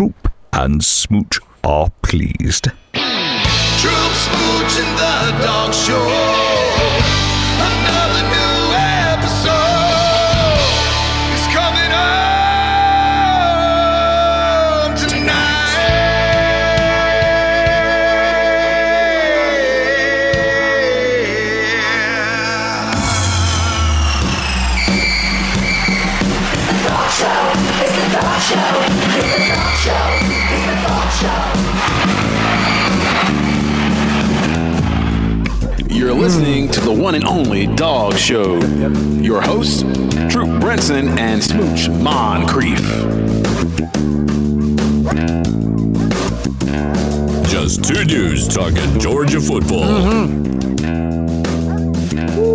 Troup and Smooch are pleased. Troup, Smooch, and the Dawgs Show. Another new episode is coming on tonight. Dawgs Show. It's the Dawgs Show. It's the Dawgs Show. It's the Dawgs Show. You're listening to the one and only Dawgs Show. Your hosts, Troup Brenson and Smooch Moncrief. Just two dudes talking Georgia football.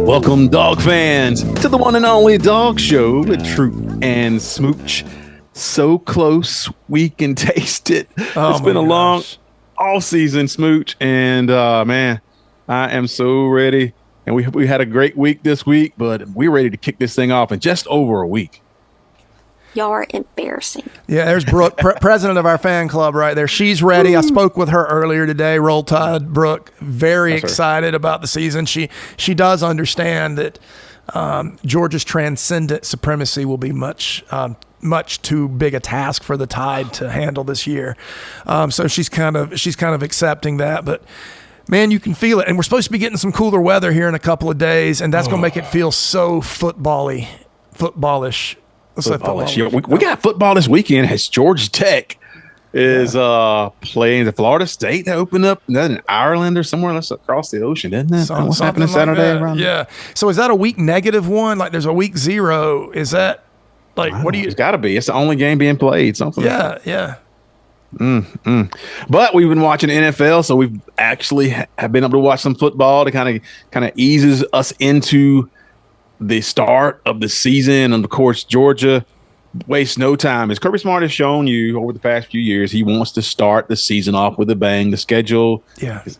Welcome, dog fans, to the one and only Dawgs Show with Troup and Smooch. So close, we can taste it. It's been a long all-season, Smooch, and man, I am so ready. And we had a great week this week, but we're ready to kick this thing off in just over a week. Y'all are embarrassing. Yeah, there's Brooke, president of our fan club right there. She's ready. I spoke with her earlier today. Roll Tide, Brooke, very excited about the season. She does understand that Georgia's transcendent supremacy will be much too big a task for the Tide to handle this year. So she's kind of accepting that, but. Man, you can feel it. And we're supposed to be getting some cooler weather here in a couple of days, and that's going to make it feel so footballish. Let's say footballish. Yeah, we got football this weekend as Georgia Tech is playing the Florida State. They open up in Ireland or somewhere else across the ocean, isn't it? What's happening Saturday like around? Yeah. So is that a week -1? Like there's a week 0. Is that like what do you? It's got to be. It's the only game being played. Something. Yeah. But we've been watching NFL, so we've actually have been able to watch some football to kind of eases us into the start of the season. And of course, Georgia wastes no time. As Kirby Smart has shown you over the past few years, he wants to start the season off with a bang. The schedule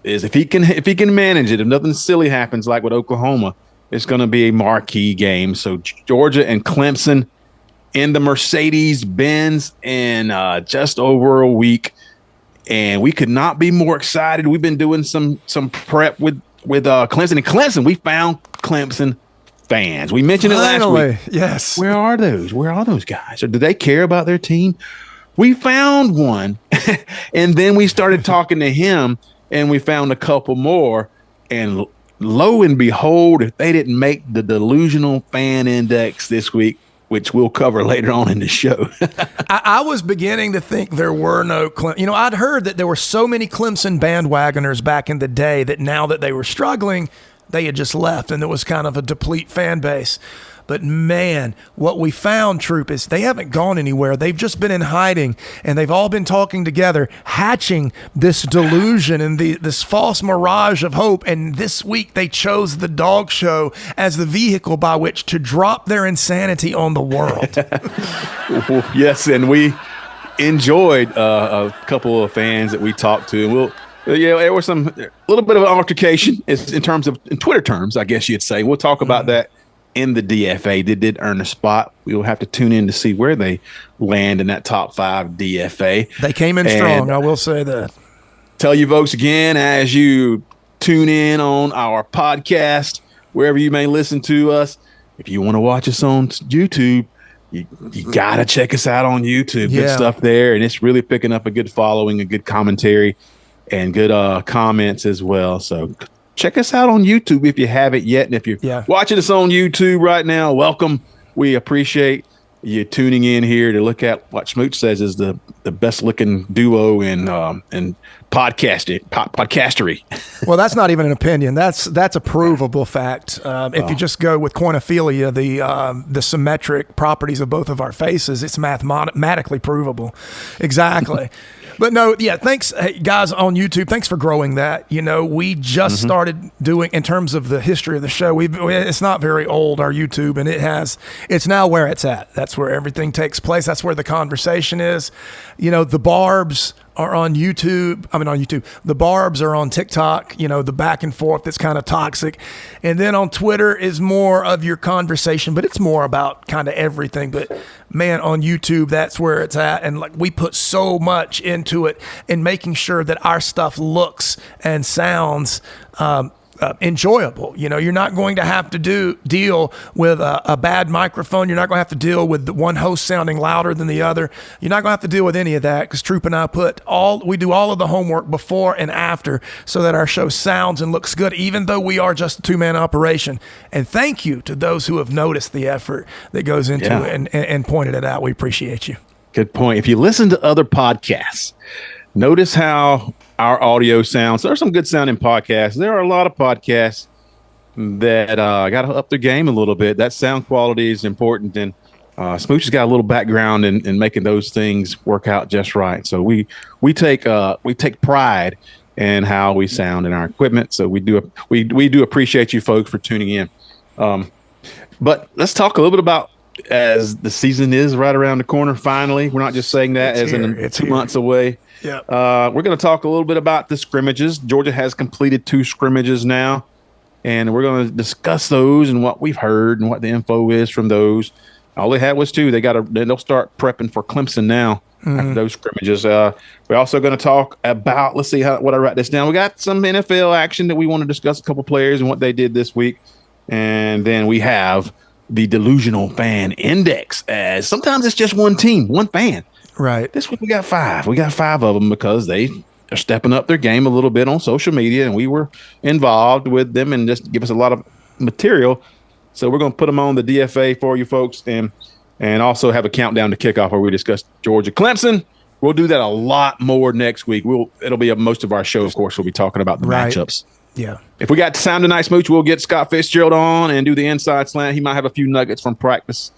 is if he can manage it, if nothing silly happens like with Oklahoma, it's going to be a marquee game. So Georgia and Clemson in the Mercedes-Benz in just over a week, and we could not be more excited. We've been doing some prep with Clemson. And Clemson, we found Clemson fans. We mentioned it last week. Yes. Where are those? Where are those guys? Or do they care about their team? We found one, and then we started talking to him, and we found a couple more, and lo and behold, if they didn't make the Delusional Fan Index this week, which we'll cover later on in the show. I was beginning to think there were no I'd heard that there were so many Clemson bandwagoners back in the day that now that they were struggling, they had just left, and there was kind of a deplete fan base. But man, what we found, Troup, is they haven't gone anywhere. They've just been in hiding, and they've all been talking together, hatching this delusion and this false mirage of hope. And this week they chose the Dawgs Show as the vehicle by which to drop their insanity on the world. Yes, and we enjoyed a couple of fans that we talked to, and there was a little bit of an altercation in Twitter terms, I guess you'd say. We'll talk about that in the DFA. They did earn a spot. We'll have to tune in to see where they land in that top 5 DFA. They came in strong, I will say that. Tell you folks again, as you tune in on our podcast, wherever you may listen to us, if you want to watch us on YouTube, you got to check us out on YouTube. Good stuff there, and it's really picking up a good following, a good commentary, and good comments as well. So check us out on YouTube if you haven't yet. And if you're watching us on YouTube right now, welcome. We appreciate you tuning in here to look at what Smooch says is the best looking duo in podcastery. Well, that's not even an opinion. That's a provable fact. If you just go with coinophilia, the symmetric properties of both of our faces, it's mathematically provable. Exactly. But no, thanks, guys on YouTube. Thanks for growing that. We just started doing, in terms of the history of the show, it's not very old, our YouTube, and it's now where it's at. That's where everything takes place. That's where the conversation is. The barbs are on YouTube. The barbs are on TikTok, the back and forth that's kind of toxic. And then on Twitter is more of your conversation, but it's more about kind of everything. But man, on YouTube, that's where it's at. And like, we put so much into it in making sure that our stuff looks and sounds enjoyable. You're not going to have to deal with a bad microphone. You're not going to have to deal with the one host sounding louder than the other. You're not going to have to deal with any of that, because Troup and I we do all of the homework before and after so that our show sounds and looks good, even though we are just a 2-man operation. And thank you to those who have noticed the effort that goes into it and pointed it out. We appreciate you. Good point. If you listen to other podcasts, notice how our audio sounds. There's some good sounding podcasts. There are a lot of podcasts that got to up their game a little bit. That sound quality is important, and Smooch has got a little background in making those things work out just right. So we take pride in how we sound in our equipment. So we do appreciate you folks for tuning in. But let's talk a little bit about, as the season is right around the corner. Finally, we're not just saying that it's in 2 months away. Yeah. We're going to talk a little bit about the scrimmages. Georgia has completed 2 scrimmages now, and we're going to discuss those and what we've heard and what the info is from those. All they had was 2. They'll start prepping for Clemson now after those scrimmages. We're also going to talk about, let's see what I write this down. We got some NFL action that we want to discuss, a couple players and what they did this week. And then we have the Delusional fan index, as sometimes it's just one team, one fan. Right. This week we got 5. We got 5 of them because they are stepping up their game a little bit on social media, and we were involved with them and just give us a lot of material. So we're going to put them on the DFA for you folks, and also have a countdown to kickoff where we discuss Georgia Clemson. We'll do that a lot more next week. It'll be most of our show, of course. We'll be talking about the matchups. Yeah. If we got time tonight, Smooch, we'll get Scott Fitzgerald on and do the inside slant. He might have a few nuggets from practice.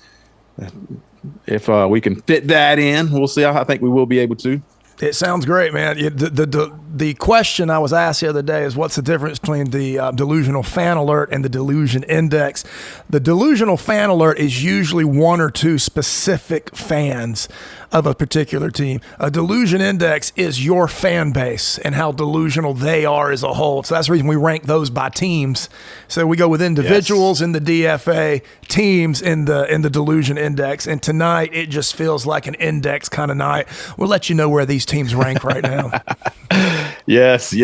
If we can fit that in, we'll see. I think we will be able to. It sounds great, man. The question I was asked the other day is, what's the difference between the Delusional fan alert and the Delusion Index? The Delusional fan alert is usually 1 or 2 specific fans of a particular team. A Delusion Index is your fan base and how delusional they are as a whole. So that's the reason we rank those by teams. So we go with individuals in the DFA, teams in the Delusion Index. And tonight it just feels like an index kind of night. We'll let you know where these teams rank right now. Yes.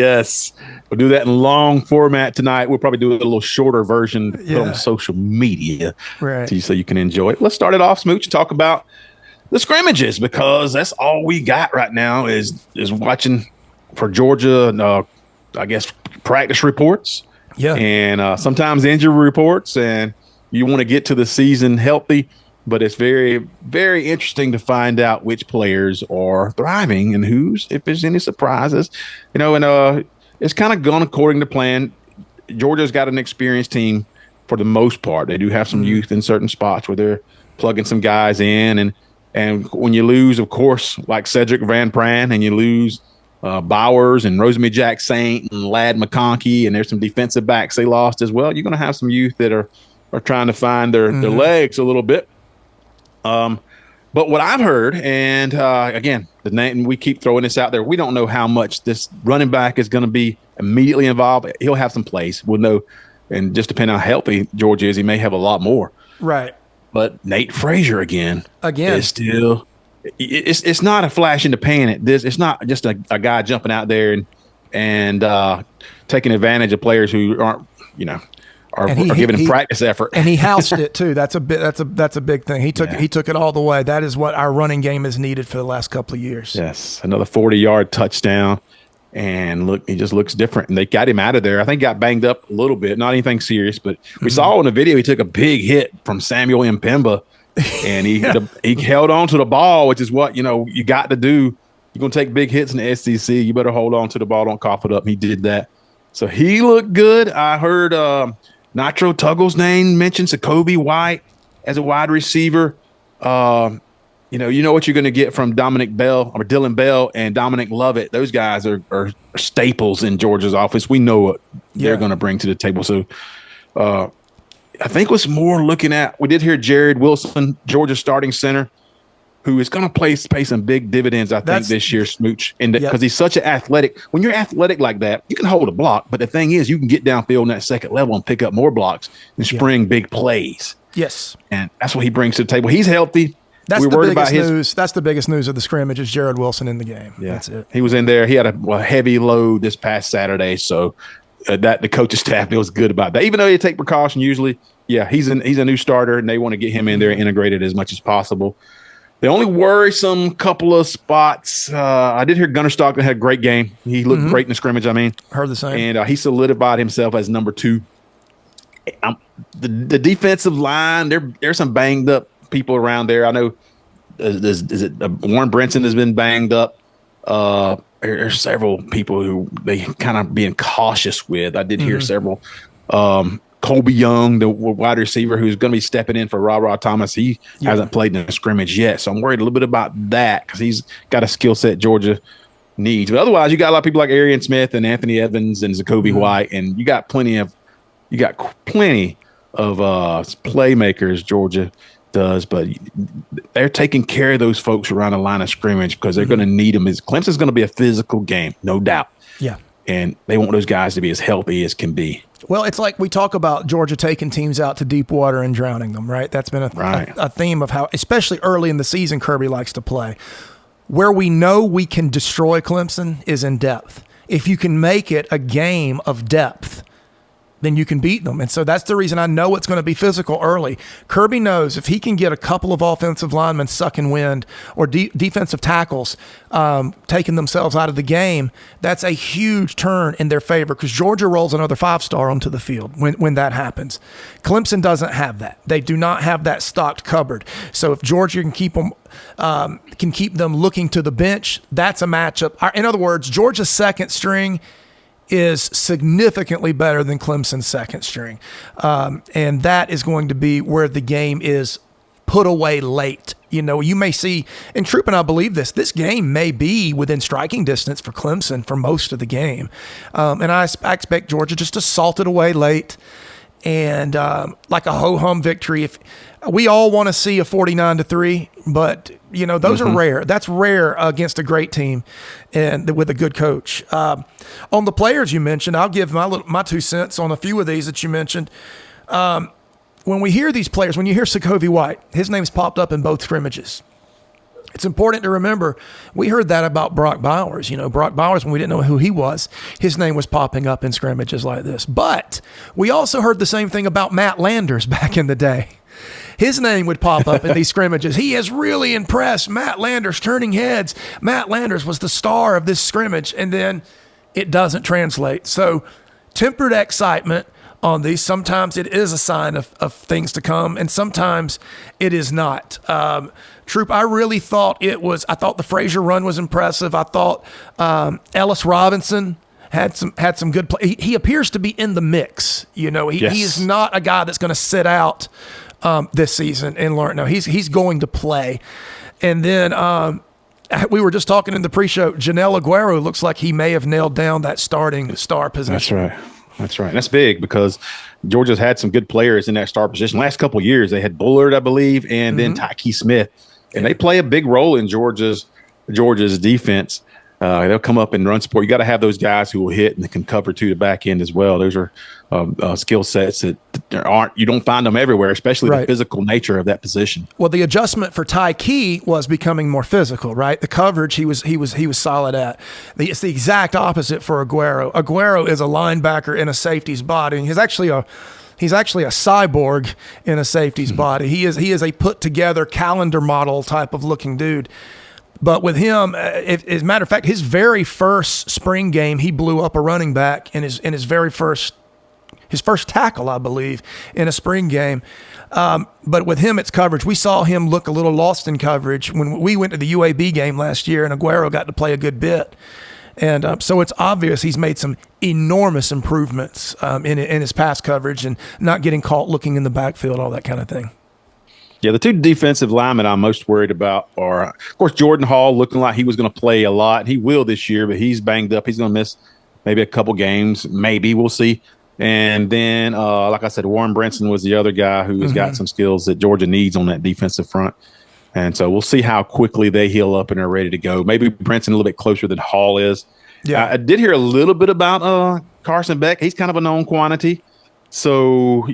We'll do that in long format tonight. We'll probably do a little shorter version put on social media, right, so you can enjoy it. Let's start it off, Smooch, and talk about the scrimmages, because that's all we got right now is watching for Georgia, I guess, practice reports, and sometimes injury reports, and you want to get to the season healthy. But it's very, very interesting to find out which players are thriving and if there's any surprises, and it's kind of gone according to plan. Georgia's got an experienced team for the most part. They do have some youth in certain spots where they're plugging some guys in, and when you lose, of course, like Cedric Van Pran, and you lose Bowers and Rosemary Jack Saint and Lad McConkey, and there's some defensive backs they lost as well, you're going to have some youth that are trying to find their legs a little bit. But what I've heard, and again, the name, we keep throwing this out there, we don't know how much this running back is going to be immediately involved. He'll have some plays. We'll know, and just depending on how healthy George is, he may have a lot more. Right. But Nate Frazier again is still. It's not a flash in the pan. It's not just a guy jumping out there and taking advantage of players who aren't, are giving him practice effort. And he housed it too. That's a big thing. He took it all the way. That is what our running game has needed for the last couple of years. Yes, another 40-yard touchdown, and look, he just looks different. And they got him out of there. I think got banged up a little bit, not anything serious, but we saw in the video he took a big hit from Samuel Mpemba, and he held on to the ball, which is what you got to do. You're gonna take big hits in the SEC. You better hold on to the ball, don't cough it up. And he did that, so he looked good. I heard Nitro Tuggle's name mentioned, Jacoby White as a wide receiver. You know what you're going to get from Dominic Bell or Dylan Bell and Dominic Lovett. Those guys are staples in Georgia's offense. We know what they're going to bring to the table. So I think what's more looking at, we did hear Jared Wilson, Georgia starting center. who is going to pay some big dividends, I think, this year, Smooch. And because he's such an athletic, when you're athletic like that, you can hold a block. But the thing is, you can get downfield in that second level and pick up more blocks and spring big plays. Yes. And that's what he brings to the table. He's healthy. That's the biggest news. That's the biggest news of the scrimmage is Jared Wilson in the game. Yeah. That's it. He was in there. He had a heavy load this past Saturday. So that the coaching staff feels good about that. Even though they take precaution usually, he's a new starter, and they want to get him in there and integrated as much as possible. The only worrisome couple of spots, I did hear Gunnar Stockton had a great game. He looked great in the scrimmage, Heard the same. And he solidified himself as number 2. The defensive line, there's some banged up people around there. I know Warren Brinson has been banged up. There's several people who they kind of being cautious with. I did hear several. Colby Young, the wide receiver who's going to be stepping in for Ra Thomas, he hasn't played in a scrimmage yet. So I'm worried a little bit about that because he's got a skill set Georgia needs. But otherwise, you got a lot of people like Arian Smith and Anthony Evans and Zacoby White, and you got plenty of playmakers Georgia does, but they're taking care of those folks around the line of scrimmage because they're going to need them. Clemson's going to be a physical game, no doubt. Yeah. And they want those guys to be as healthy as can be. Well, it's like we talk about Georgia taking teams out to deep water and drowning them, right? That's been a theme of how, especially early in the season, Kirby likes to play. Where we know we can destroy Clemson is in depth. If you can make it a game of depth, then you can beat them. And so that's the reason I know it's going to be physical early. Kirby knows if he can get a couple of offensive linemen sucking wind or defensive tackles taking themselves out of the game, that's a huge turn in their favor because Georgia rolls another 5-star onto the field when that happens. Clemson doesn't have that. They do not have that stocked cupboard. So if Georgia can keep them looking to the bench, that's a matchup. In other words, Georgia's second string is significantly better than Clemson's second string. And that is going to be where the game is put away late. You know, you may see, and Troup and I believe this game may be within striking distance for Clemson for most of the game. And I expect Georgia just to salt it away late and like a ho-hum victory. If we all want to see a 49-3, but you know, those are rare. That's rare against a great team and with a good coach. On the players you mentioned, I'll give my 2 cents on a few of these that you mentioned. When we hear these players, when you hear Zacoby White, his name's popped up in both scrimmages. It's important to remember, we heard that about Brock Bowers. You know, Brock Bowers, when we didn't know who he was, his name was popping up in scrimmages like this. But we also heard the same thing about Matt Landers back in the day. His name would pop up in these scrimmages. He has really impressed. Matt Landers turning heads. Matt Landers was the star of this scrimmage, and then it doesn't translate. So tempered excitement on these. Sometimes it is a sign of things to come, and sometimes it is not. Troup, I really thought I thought the Frazier run was impressive. I thought Ellis Robinson had some good play. He appears to be in the mix. You know, he is not a guy that's going to sit out this season and learn. No, he's going to play. And then we were just talking in the pre-show, Janelle Aguero looks like he may have nailed down that starting star position. That's right. That's big because Georgia's had some good players in that star position. Last couple of years, they had Bullard, I believe, and then Tyke Smith. And they play a big role in Georgia's defense. They'll come up and run support. You got to have those guys who will hit and can cover to the back end as well. Those are skill sets that you don't find them everywhere, especially the physical nature of that position. Well, the adjustment for Tyke was becoming more physical, right? The coverage he was solid at. It's the exact opposite for Aguero. Aguero is a linebacker in a safety's body. He's actually a cyborg in a safety's body. He is a put together calendar model type of looking dude. But with him, as a matter of fact, his very first spring game, he blew up a running back in his first tackle, I believe, in a spring game. But with him, it's coverage. We saw him look a little lost in coverage when we went to the UAB game last year, and Aguero got to play a good bit. And so it's obvious he's made some enormous improvements in his pass coverage and not getting caught looking in the backfield, all that kind of thing. Yeah, the 2 defensive linemen I'm most worried about are, of course, Jordan Hall looking like he was going to play a lot. He will this year, but he's banged up. He's going to miss maybe a couple games. Maybe. We'll see. And then, like I said, Warren Brinson was the other guy who has got some skills that Georgia needs on that defensive front. And so we'll see how quickly they heal up and are ready to go. Maybe Brinson a little bit closer than Hall is. Yeah. I did hear a little bit about Carson Beck. He's kind of a known quantity. So,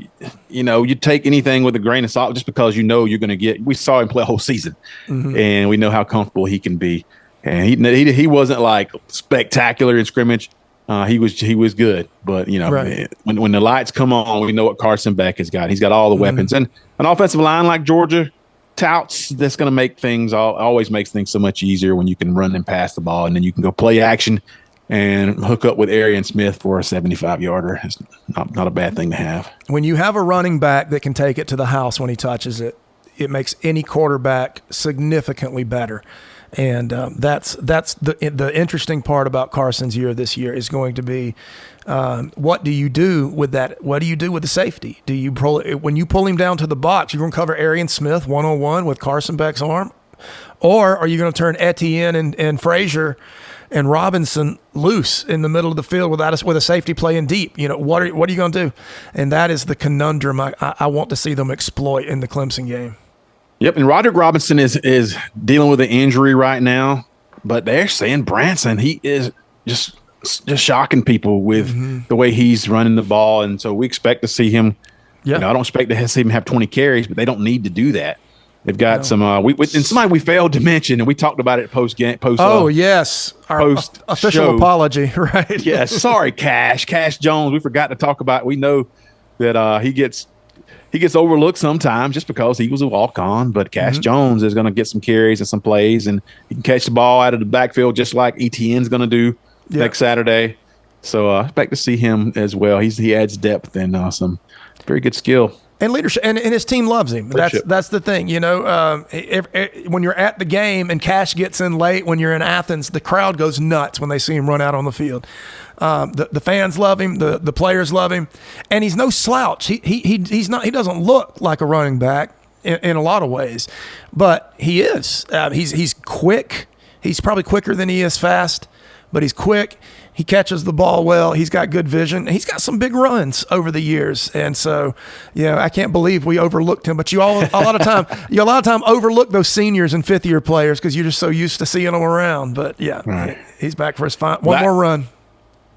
you take anything with a grain of salt just because you're going to get – we saw him play a whole season, and we know how comfortable he can be. And he wasn't like spectacular in scrimmage. He was good. But, Right. when the lights come on, we know what Carson Beck has got. He's got all the weapons. And an offensive line like Georgia touts, that's going to make things always makes things so much easier when you can run and pass the ball, and then you can go play action and hook up with Arian Smith for a 75-yarder. It's not a bad thing to have. When you have a running back that can take it to the house when he touches it, it makes any quarterback significantly better. And that's the interesting part about Carson's year this year is going to be what do you do with that? What do you do with the safety? Do you when you pull him down to the box, you're going to cover Arian Smith 1-on-1 with Carson Beck's arm? Or are you going to turn Etienne and Frazier and Robinson loose in the middle of the field with a safety playing deep? What are you going to do? And that is the conundrum I want to see them exploit in the Clemson game. Yep, and Roderick Robinson is dealing with an injury right now, but they're saying Branson, he is just shocking people with the way he's running the ball, and so we expect to see him. Yeah, I don't expect to see him have 20 carries, but they don't need to do that. They've got some. And somebody we failed to mention, and we talked about it post. Oh yes, our official apology, right? Yeah, sorry, Cash Jones. We forgot to talk about. We know that he gets overlooked sometimes just because he was a walk-on, but Cash Jones is going to get some carries and some plays, and he can catch the ball out of the backfield just like Etienne's going to do next Saturday. So I expect to see him as well. He adds depth and some very good skill. And leadership, and his team loves him. That's the thing, when you're at the game and Cash gets in late, when you're in Athens, the crowd goes nuts when they see him run out on the field. The fans love him, the players love him, and he's no slouch. He's not. He doesn't look like a running back in a lot of ways, but he is. He's quick. He's probably quicker than he is fast, but he's quick. He catches the ball well. He's got good vision. He's got some big runs over the years, and so I can't believe we overlooked him. But you a lot of time overlook those seniors and fifth-year players because you're just so used to seeing them around. But he's back for his one more run.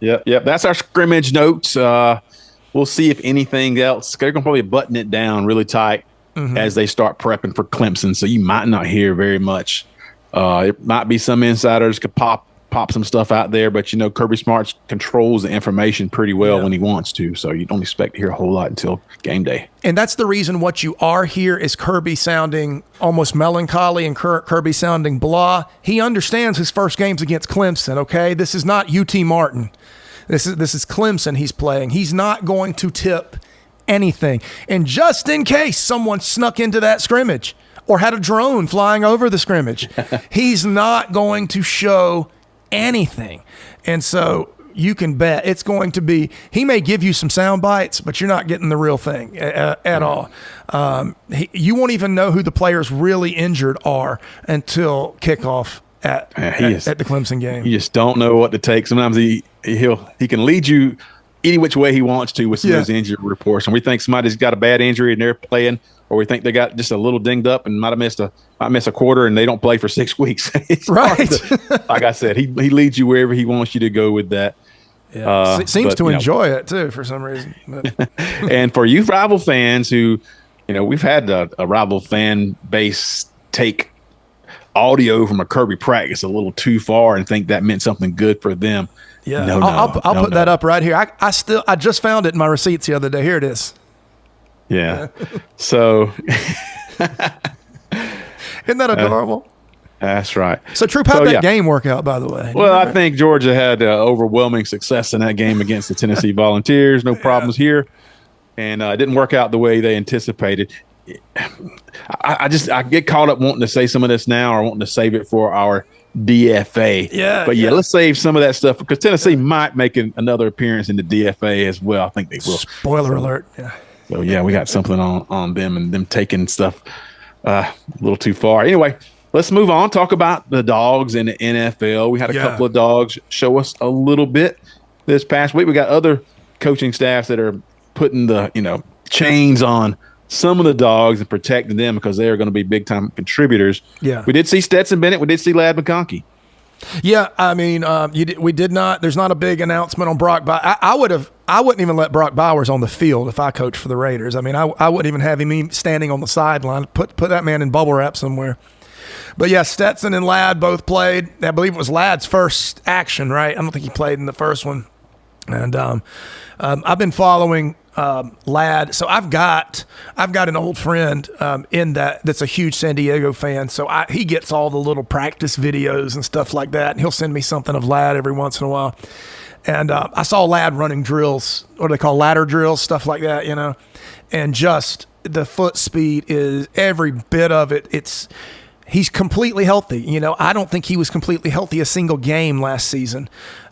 Yep. That's our scrimmage notes. We'll see if anything else. They're going to probably button it down really tight as they start prepping for Clemson. So you might not hear very much. It might be some insiders could pop some stuff out there, but Kirby Smart controls the information pretty well when he wants to. So you don't expect to hear a whole lot until game day. And that's the reason what you are here is Kirby sounding almost melancholy and Kirby sounding blah. He understands his first game's against Clemson. Okay, this is not UT Martin. This is Clemson he's playing. He's not going to tip anything. And just in case someone snuck into that scrimmage or had a drone flying over the scrimmage, he's not going to show anything. And so you can bet it's going to be, he may give you some sound bites, but you're not getting the real thing at all. You won't even know who the players really injured are until kickoff at the Clemson game. You just don't know what to take. Sometimes he can lead you any which way he wants to with some of those injury reports. And we think somebody's got a bad injury and they're playing, or we think they got just a little dinged up and might miss a quarter and they don't play for 6 weeks. Right. Like I said, he leads you wherever he wants you to go with that. Yeah. Seems to enjoy it too for some reason. And for you rival fans who, we've had a rival fan base take audio from a Kirby practice a little too far and think that meant something good for them. Yeah, I'll put that up right here. I just found it in my receipts the other day. Here it is. Yeah. So isn't that adorable? That's right. So Troup, how'd that game work out, by the way? Well, I think Georgia had overwhelming success in that game against the Tennessee Volunteers. No problems here. And it didn't work out the way they anticipated. I get caught up wanting to say some of this now or wanting to save it for our DFA. But let's save some of that stuff because Tennessee might make another appearance in the DFA as well. I think they will. Spoiler alert. Yeah. So we got something on them and them taking stuff a little too far. Anyway, let's move on. Talk about the Dawgs in the NFL. We had a couple of Dawgs show us a little bit this past week. We got other coaching staffs that are putting the chains on some of the dogs and protecting them because they are going to be big time contributors. Yeah. We did see Stetson Bennett. We did see Lad McConkey. Yeah, I mean, we did not. There's not a big announcement on Brock. I wouldn't even let Brock Bowers on the field if I coached for the Raiders. I mean, I wouldn't even have him standing on the sideline. Put that man in bubble wrap somewhere. But yeah, Stetson and Ladd both played. I believe it was Ladd's first action, right? I don't think he played in the first one. And I've been following Ladd. So I've got an old friend that's a huge San Diego fan. So he gets all the little practice videos and stuff like that. And he'll send me something of Ladd every once in a while. And I saw Ladd running drills, what do they call ladder drills, stuff like that, you know. And just the foot speed is every bit of it. He's completely healthy. You know, I don't think he was completely healthy a single game last season.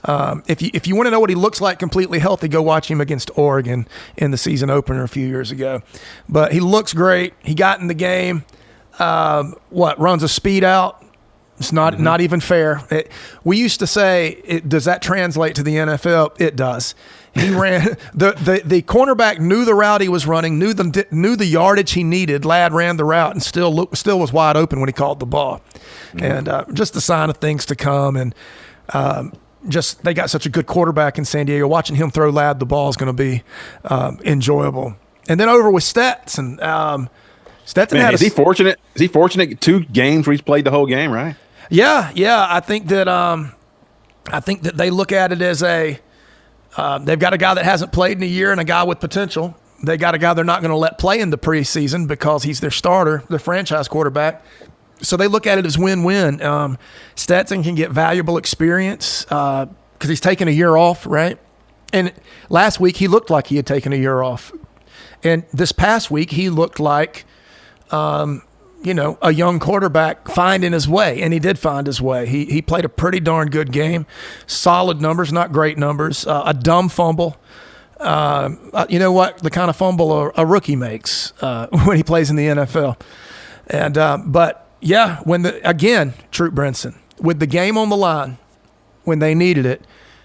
If you want to know what he looks like completely healthy, go watch him against Oregon in the season opener a few years ago. But he looks great. He got in the game. Runs a speed out. It's not even fair. We used to say, does that translate to the NFL? It does. He ran the cornerback knew the route he was running, knew the yardage he needed. Ladd ran the route and still was wide open when he caught the ball, and just a sign of things to come. And just they got such a good quarterback in San Diego. Watching him throw Ladd the ball is going to be enjoyable. And then over with Stetson. Stetson is he fortunate? Is he fortunate? 2 games where he's played the whole game, right? Yeah. I think that they look at it as they've got a guy that hasn't played in a year and a guy with potential. They got a guy they're not going to let play in the preseason because he's their starter, their franchise quarterback. So they look at it as win-win. Stetson can get valuable experience because he's taken a year off, right? And last week he looked like he had taken a year off. And this past week he looked like a young quarterback finding his way, and he did find his way. He played a pretty darn good game, solid numbers, not great numbers, a dumb fumble. You know what? The kind of fumble a rookie makes when he plays in the NFL. And but yeah, Troup Brinson, with the game on the line, when they needed it,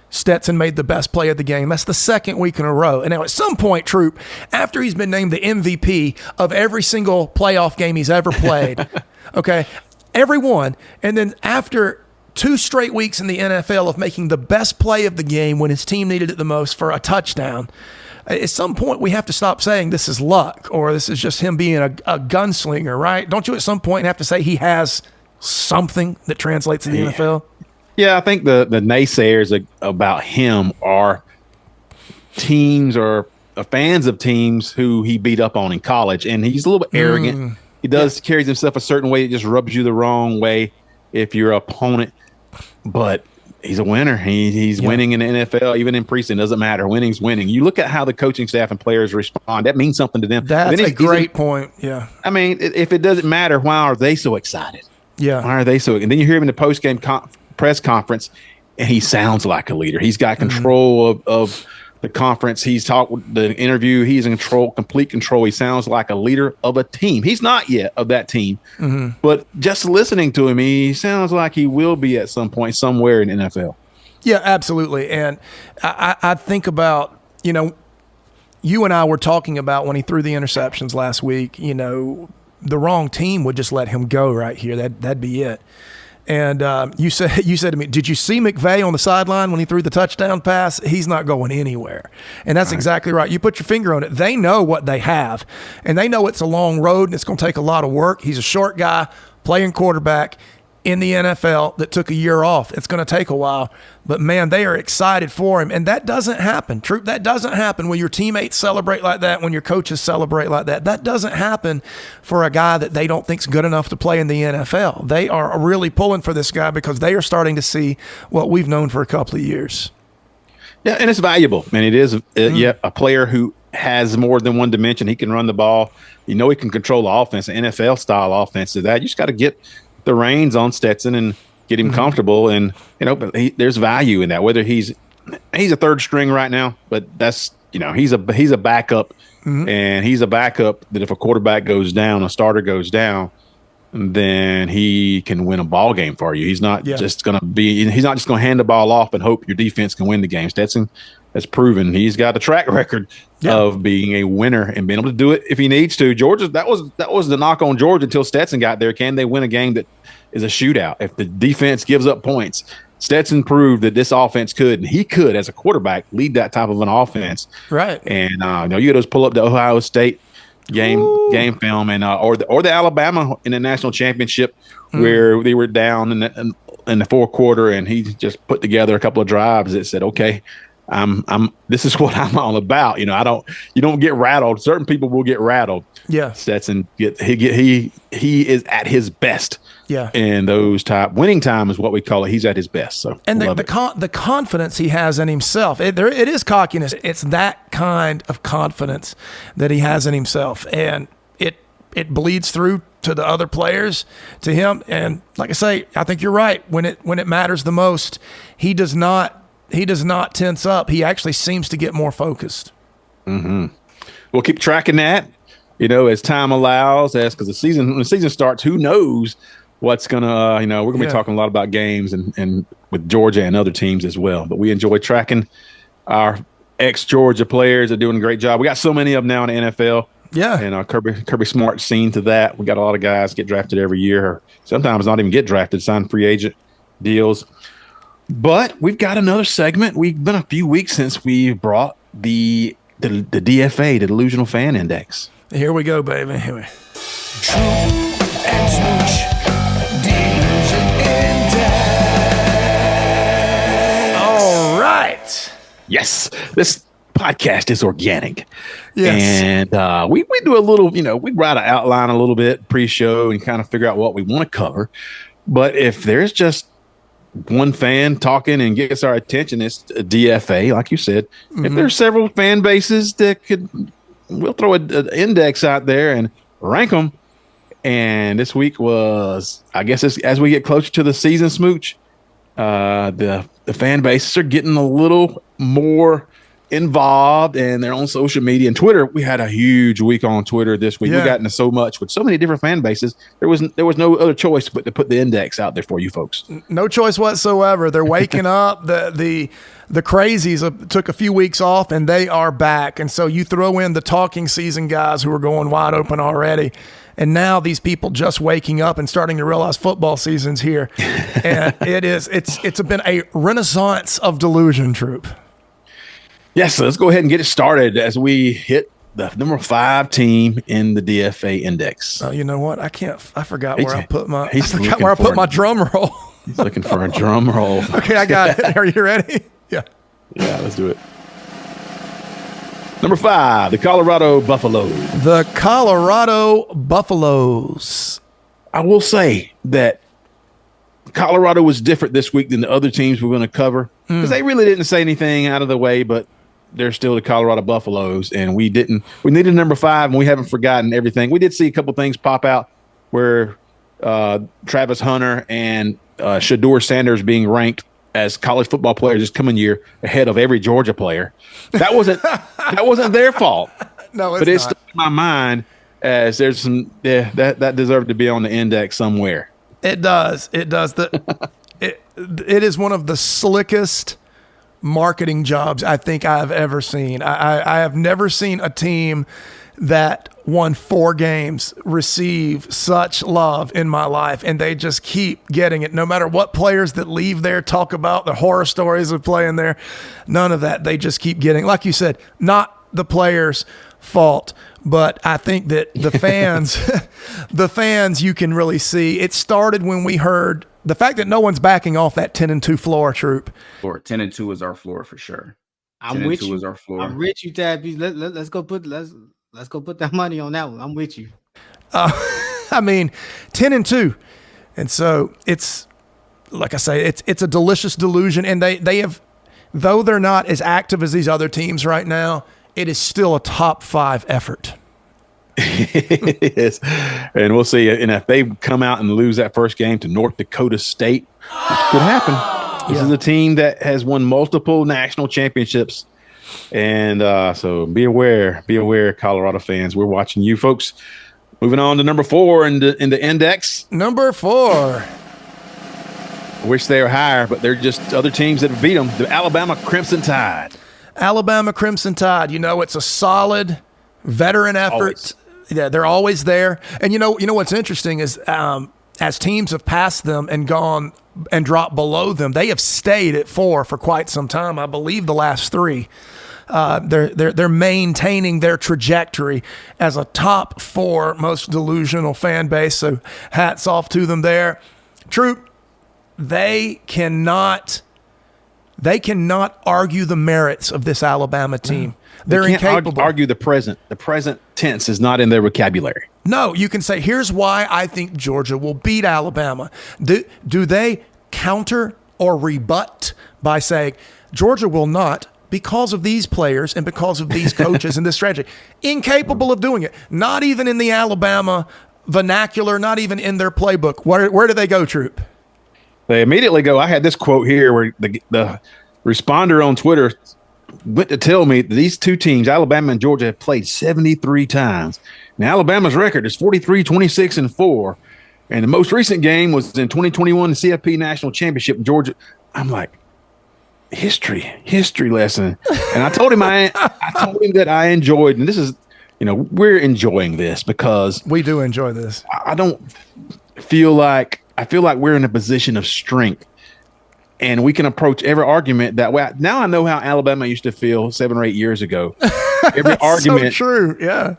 Stetson made the best play of the game. That's the second week in a row. And now at some point, Troup, after he's been named the MVP of every single playoff game he's ever played, okay, every one, and then after 2 straight weeks in the NFL of making the best play of the game when his team needed it the most for a touchdown, at some point we have to stop saying this is luck or this is just him being a gunslinger, right? Don't you at some point have to say he has something that translates to the NFL? Yeah, I think the naysayers about him are teams or fans of teams who he beat up on in college, and he's a little bit arrogant. He carries himself a certain way. It just rubs you the wrong way if you're an opponent. But he's a winner. He's winning in the NFL, even in preseason. Doesn't matter. Winning's winning. You look at how the coaching staff and players respond. That means something to them. That's a great point. Yeah. I mean, if it doesn't matter, why are they so excited? Yeah. Why are they so? And then you hear him in the post-game press conference, and he sounds like a leader. He's got control of the conference. He's talked the interview. He's in control, complete control. He sounds like a leader of a team. He's not yet of that team, but just listening to him, he sounds like he will be at some point somewhere in the NFL. Yeah, absolutely. And I think about, you and I were talking about when he threw the interceptions last week, the wrong team would just let him go right here. That'd be it. And you said to me, did you see McVay on the sideline when he threw the touchdown pass? He's not going anywhere. And that's exactly right. You put your finger on it. They know what they have, and they know it's a long road and it's going to take a lot of work. He's a short guy playing quarterback in the NFL that took a year off. It's going to take a while, but man, they are excited for him. And that doesn't happen. Troup, that doesn't happen when your teammates celebrate like that, when your coaches celebrate like that. That doesn't happen for a guy that they don't think's good enough to play in the NFL. They are really pulling for this guy because they are starting to see what we've known for a couple of years. Yeah, and it's valuable. And it is a player who has more than one dimension. He can run the ball. He can control the offense, an NFL-style offense to that. You just got to get the reins on Stetson and get him comfortable, and but there's value in that. Whether he's a third string right now, but that's he's a backup, and he's a backup that if a quarterback goes down, a starter goes down, then he can win a ball game for you. He's not just going to hand the ball off and hope your defense can win the game. Stetson has proven he's got a track record of being a winner and being able to do it if he needs to. Georgia, that was the knock on Georgia until Stetson got there. Can they win a game that is a shootout if the defense gives up points? Stetson proved that this offense could, and he could, as a quarterback, lead that type of an offense. Right. And you just pull up the Ohio State game film, and or the Alabama in the national championship where they were down in the fourth quarter, and he just put together a couple of drives that said, "Okay, this is what I'm all about." You don't get rattled. Certain people will get rattled. Yeah. Stetson he is at his best. Yeah. And those winning time is what we call it. He's at his best. So and the confidence he has in himself, it is cockiness. It's that kind of confidence that he has in himself, and it bleeds through to the other players, to him. And like I say, I think you're right. When it matters the most, he does not tense up. He actually seems to get more focused. Mm-hmm. We'll keep tracking that, as time allows. Because when the season starts, who knows what's gonna, we're gonna be talking a lot about games and with Georgia and other teams as well. But we enjoy tracking our ex-Georgia players. Are doing a great job. We got so many of them now in the NFL. Yeah. And Kirby Smart's seen to that. We got a lot of guys get drafted every year, or sometimes not even get drafted, sign free agent deals. But we've got another segment. We've been a few weeks since we brought the DFA, the Delusional Fan Index. Here we go, baby. Here we go. Troup and Smooch, Delusion Index. All right. Yes, this podcast is organic. Yes. And we do a little, we write an outline a little bit pre-show and kind of figure out what we want to cover. But if there's just one fan talking and gets our attention, it's a DFA, like you said. If there's several fan bases that we'll throw an index out there and rank them. And this week was, I guess, as we get closer to the season, Smooch, the fan bases are getting a little more involved in their own social media and Twitter. We had a huge week on Twitter this week. We got into so much with so many different fan bases. There was no other choice but to put the index out there for you folks. No choice whatsoever. They're waking up. The crazies took a few weeks off and they are back. And so you throw in the talking season guys who are going wide open already. And now these people just waking up and starting to realize football season's here. And it's been a renaissance of delusion, Troup. Yes, so let's go ahead and get it started as we hit the number 5 team in the DFA index. Oh, you know what? I forgot where I put my drum roll. He's looking for a drum roll. Okay, I got it. Are you ready? Yeah. Yeah, let's do it. Number 5, the Colorado Buffaloes. The Colorado Buffaloes. I will say that Colorado was different this week than the other teams we're going to cover because they really didn't say anything out of the way, but they're still the Colorado Buffaloes, and we needed number 5, and we haven't forgotten everything. We did see a couple things pop out where Travis Hunter and Shedeur Sanders being ranked as college football players this coming year ahead of every Georgia player. That wasn't their fault. No, but it's stuck in my mind as there's some that deserved to be on the index somewhere. It does. It does. It is one of the slickest marketing jobs I think I've ever seen. I have never seen a team that won 4 games receive such love in my life, and they just keep getting it. No matter what players that leave there talk about the horror stories of playing there, none of that. They just keep getting, like you said, not the players' fault, but I think that the fans, you can really see. It started when we heard the fact that no one's backing off that 10-2 floor, Troup. 10-2 is our floor for sure. I'm with you. Is our floor. I'm with you, Tabby. Let's go put that money on that one. I'm with you. I mean, 10-2, and so it's like I say, it's a delicious delusion, and they have, though they're not as active as these other teams right now, it is still a top 5 effort. It is. And we'll see. And if they come out and lose that first game to North Dakota State, which could happen. This is a team that has won multiple national championships. And so be aware, Colorado fans. We're watching you folks. Moving on to number 4 in the index. Number 4. I wish they were higher, but they're just other teams that have beat them. The Alabama Crimson Tide. Alabama Crimson Tide, it's a solid veteran effort. Always. Yeah, they're always there. And you know what's interesting is as teams have passed them and gone and dropped below them, they have stayed at 4 for quite some time. I believe the last 3. They're maintaining their trajectory as a top 4 most delusional fan base. So hats off to them there. Troup, they cannot argue the merits of this Alabama team. They're incapable. Argue the present. The present tense is not in their vocabulary. No, you can say, here's why I think Georgia will beat Alabama. Do they counter or rebut by saying Georgia will not because of these players and because of these coaches and this strategy? Incapable of doing it. Not even in the Alabama vernacular, not even in their playbook. Where do they go, Troup? They immediately go, I had this quote here where the responder on Twitter went to tell me that these two teams, Alabama and Georgia, have played 73 times. Now, Alabama's record is 43, 26, and 4. And the most recent game was in 2021, the CFP National Championship in Georgia. I'm like, history lesson. And I told him that I enjoyed, and this is, we're enjoying this because we do enjoy this. I feel like we're in a position of strength. And we can approach every argument that way. Now I know how Alabama used to feel 7 or 8 years ago. Every argument, so true. Yeah,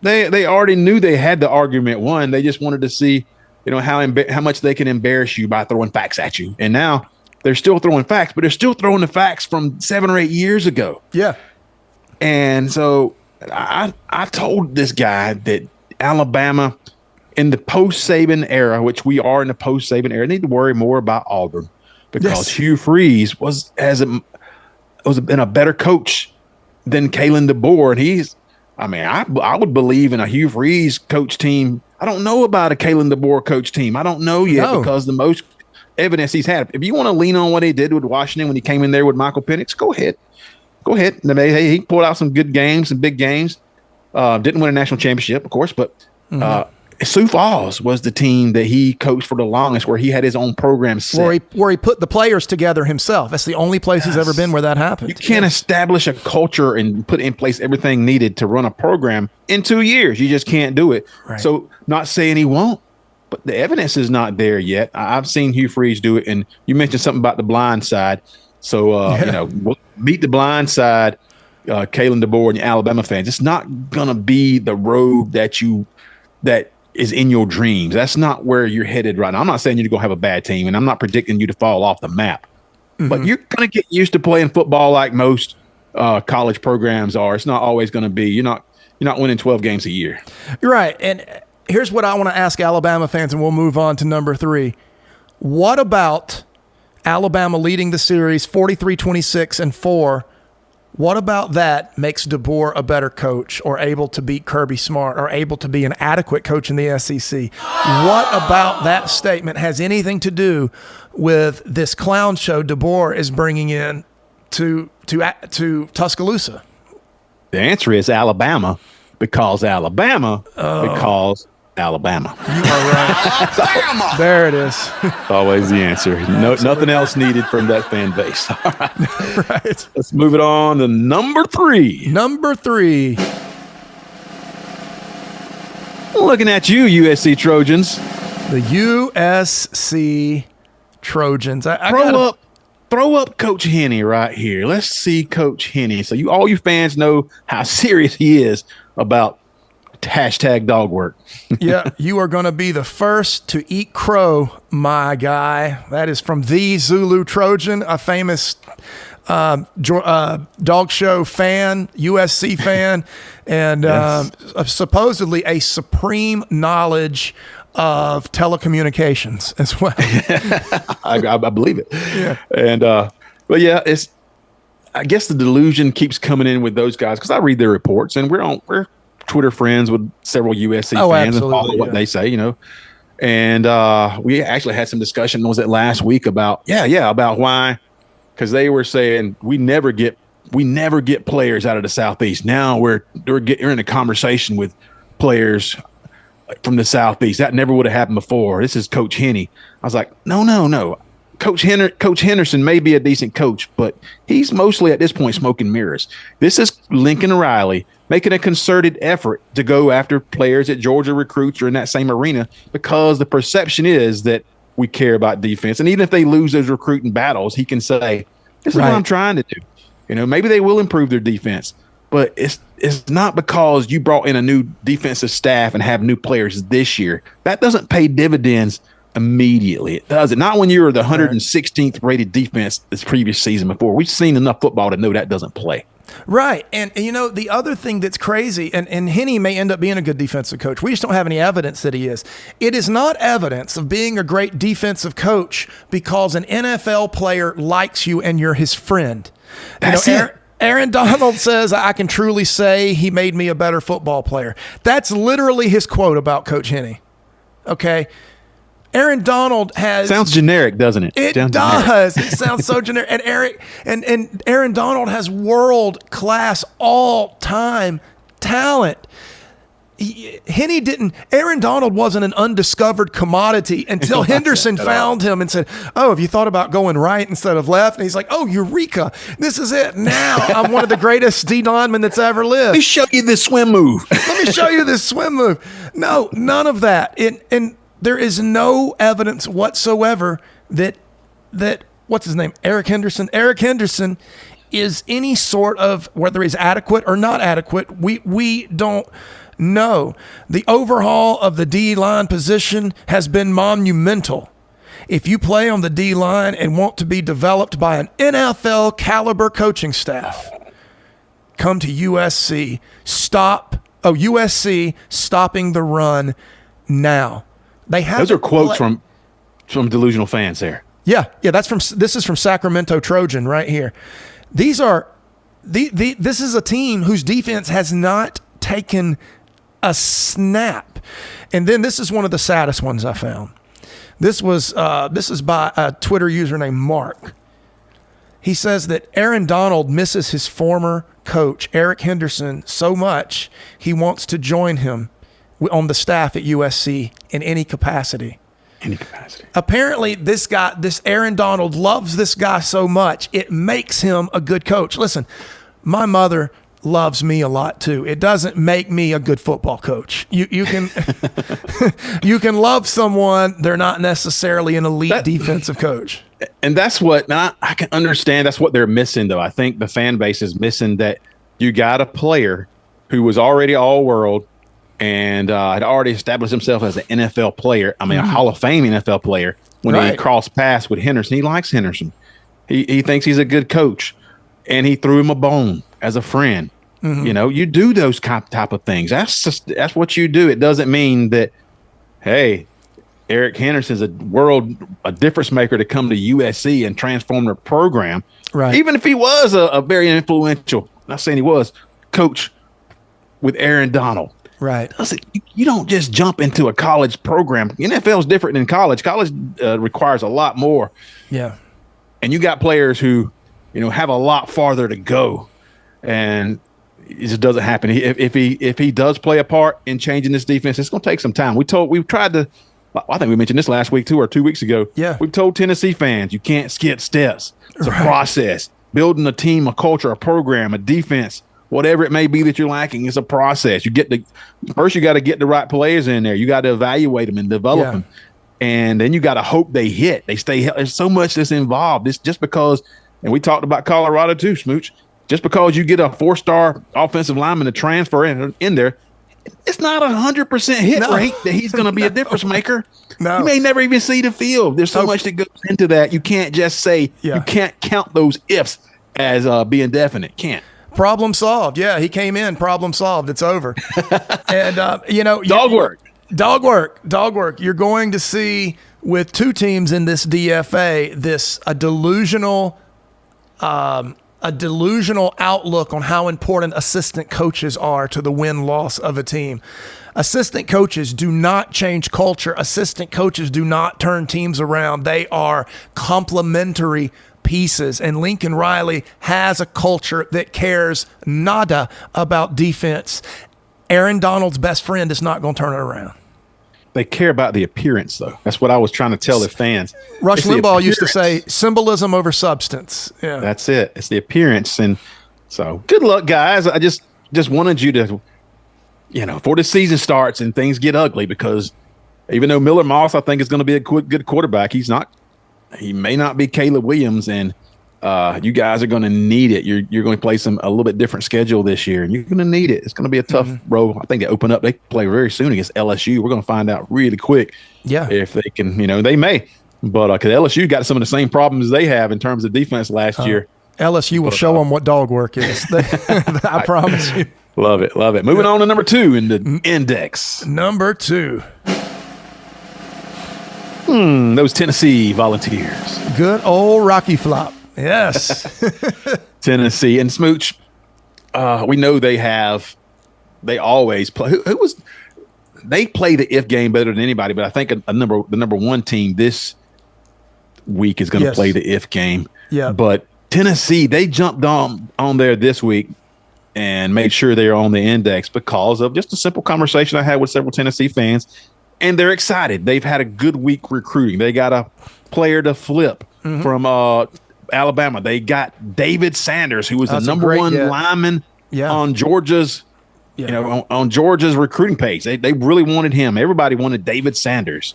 they already knew they had the argument won. They just wanted to see, how much they can embarrass you by throwing facts at you. And now they're still throwing facts, but they're still throwing the facts from 7 or 8 years ago. Yeah. And so I told this guy that Alabama in the post-Saban era, which we are in the post-Saban era, need to worry more about Auburn. Because Hugh Freeze has been a better coach than Kalen DeBoer, and I would believe in a Hugh Freeze coach team. I don't know about a Kalen DeBoer coach team. I don't know yet because the most evidence he's had. If you want to lean on what he did with Washington when he came in there with Michael Penix, go ahead. Hey, he pulled out some good games, some big games. Didn't win a national championship, of course, but Sioux Falls was the team that he coached for the longest, where he had his own program set. Where he put the players together himself. That's the only place he's ever been where that happened. You can't establish a culture and put in place everything needed to run a program in 2 years. You just can't do it. Right. So not saying he won't, but the evidence is not there yet. I've seen Hugh Freeze do it, and you mentioned something about the blind side. So, we'll beat the blind side, Kalen DeBoer and your Alabama fans. It's not going to be the road that is in your dreams. That's not where you're headed right now. I'm not saying you're going to have a bad team, and I'm not predicting you to fall off the map. But you're going to get used to playing football like most college programs are. It's not always going to be. You're not winning 12 games a year. You're right. And here's what I want to ask Alabama fans, and we'll move on to number 3. What about Alabama leading the series 43-26 and 4? What about that makes DeBoer a better coach, or able to beat Kirby Smart, or able to be an adequate coach in the SEC? What about that statement has anything to do with this clown show DeBoer is bringing in to Tuscaloosa? The answer is Alabama, because Alabama. You are right. Alabama! There it is. Always the answer. Nothing else needed from that fan base. All right. Right. Let's move it on to number 3. Number 3. Looking at you, USC Trojans. The USC Trojans. Throw up Coach Henney right here. Let's see Coach Henney. So all you fans know how serious he is about #dog work. Yeah, you are going to be the first to eat crow, my guy. That is from the Zulu Trojan, a famous dog show fan, USC fan, and supposedly a supreme knowledge of telecommunications as well. I believe it. Yeah. And but yeah, I guess the delusion keeps coming in with those guys because I read their reports, and we're Twitter friends with several USC fans and follow what they say, And we actually had some discussion. Was it last week about why? Because they were saying we never get players out of the Southeast. Now we're in a conversation with players from the Southeast. That never would have happened before. This is Coach Henney. I was like, no. Coach Henderson may be a decent coach, but he's mostly at this point smoking mirrors. This is Lincoln Riley making a concerted effort to go after players that Georgia recruits or in that same arena, because the perception is that we care about defense. And even if they lose those recruiting battles, he can say, this is what I'm trying to do. You know, maybe they will improve their defense, but it's not because you brought in a new defensive staff and have new players this year. That doesn't pay dividends immediately. It doesn't. Not when you're the 116th rated defense this previous season before. We've seen enough football to know that doesn't play. Right. And you know, the other thing that's crazy, and Henne may end up being a good defensive coach. We just don't have any evidence that he is. It is not evidence of being a great defensive coach because an NFL player likes you and you're his friend. That's it. Aaron Donald says, I can truly say he made me a better football player. That's literally his quote about Coach Henne. Okay. Aaron Donald has sounds generic, doesn't it? It does. It sounds so generic. And Aaron Donald has world class all time talent. Aaron Donald wasn't an undiscovered commodity until Henderson found him and said, oh, have you thought about going right instead of left? And he's like, oh, eureka. This is it. Now I'm one of the greatest D linemen that's ever lived. Let me show you this swim move. Let me show you this swim move. No, none of that. And there is no evidence whatsoever that what's his name? Eric Henderson is any sort of, whether he's adequate or not adequate, we don't know. The overhaul of the D-line position has been monumental. If you play on the D-line and want to be developed by an NFL caliber coaching staff, come to USC. USC stopping the run now. Those are quotes from delusional fans there. Yeah, this is from Sacramento Trojan right here. These are this is a team whose defense has not taken a snap. And then this is one of the saddest ones I found. This is by a Twitter user named Mark. He says that Aaron Donald misses his former coach, Eric Henderson, so much he wants to join him on the staff at USC in any capacity. Apparently, this Aaron Donald loves this guy so much, it makes him a good coach. Listen, my mother loves me a lot too. It doesn't make me a good football coach. You can you can love someone, they're not necessarily an elite defensive coach. And that's what I can understand. That's what they're missing, though. I think the fan base is missing that you got a player who was already all world and had already established himself as an NFL player. I mean, a Hall of Fame NFL player. When he crossed paths with Henderson, he likes Henderson. He thinks he's a good coach, and he threw him a bone as a friend. You know, you do those type of things. That's what you do. It doesn't mean that, hey, Eric Henderson's a difference maker to come to USC and transform their program. Right. Even if he was a very influential, not saying he was, coach with Aaron Donald. Right. You don't just jump into a college program. NFL is different than college. College requires a lot more. Yeah. And you got players who, have a lot farther to go. And it just doesn't happen. If he does play a part in changing this defense, it's going to take some time. We've tried to, I think we mentioned this last week too, or 2 weeks ago. Yeah. We've told Tennessee fans, you can't skip steps. It's a process. Building a team, a culture, a program, a defense, whatever it may be that you're lacking, it's a process. You got to get the right players in there. You got to evaluate them and develop them. And then you got to hope they hit. They stay. There's so much that's involved. It's just because, and we talked about Colorado too, Smooch, just because you get a 4-star offensive lineman to transfer in there, it's not 100% hit rate that he's going to be a difference maker. No. You may never even see the field. There's so much that goes into that. You can't just say, you can't count those ifs as being definite. Can't. Problem solved. Yeah, he came in. Problem solved. It's over. And, Dog work. You're going to see with two teams in this DFA, a delusional outlook on how important assistant coaches are to the win-loss of a team. Assistant coaches do not change culture. Assistant coaches do not turn teams around. They are complementary pieces. And Lincoln Riley has a culture that cares nada about defense. Aaron Donald's best friend is not going to turn it around. they care about the appearance, though. That's what I was trying to tell the fans. Rush It's the Limbaugh used to appearance. say symbolism over substance. Yeah. That's it. It's the appearance. And so good luck, guys. I just wanted you to, before the season starts and things get ugly, because even though Miller Moss, I think, is going to be a good quarterback, he may not be Caleb Williams, and you guys are going to need it. You're going to play a little bit different schedule this year, and you're going to need it. It's going to be a tough road. I think they open up. They play very soon against LSU. We're going to find out really quick if they can, they may. But because LSU got some of the same problems they have in terms of defense last year. LSU will show them what dog work is. I promise you. Love it. Moving on to number 2 in the index. Number 2. Those Tennessee Volunteers. Good old Rocky Flop. Yes. Tennessee and Smooch. We know they always play. They play the if game better than anybody, but I think the number 1 team this week is going to play the if game. Yeah. But Tennessee, they jumped on there this week and made sure they're on the index because of just a simple conversation I had with several Tennessee fans, and they're excited. They've had a good week recruiting. They got a player to flip from Alabama. They got David Sanders, who was the number 1 lineman on Georgia's on Georgia's recruiting page. They really wanted him. Everybody wanted David Sanders.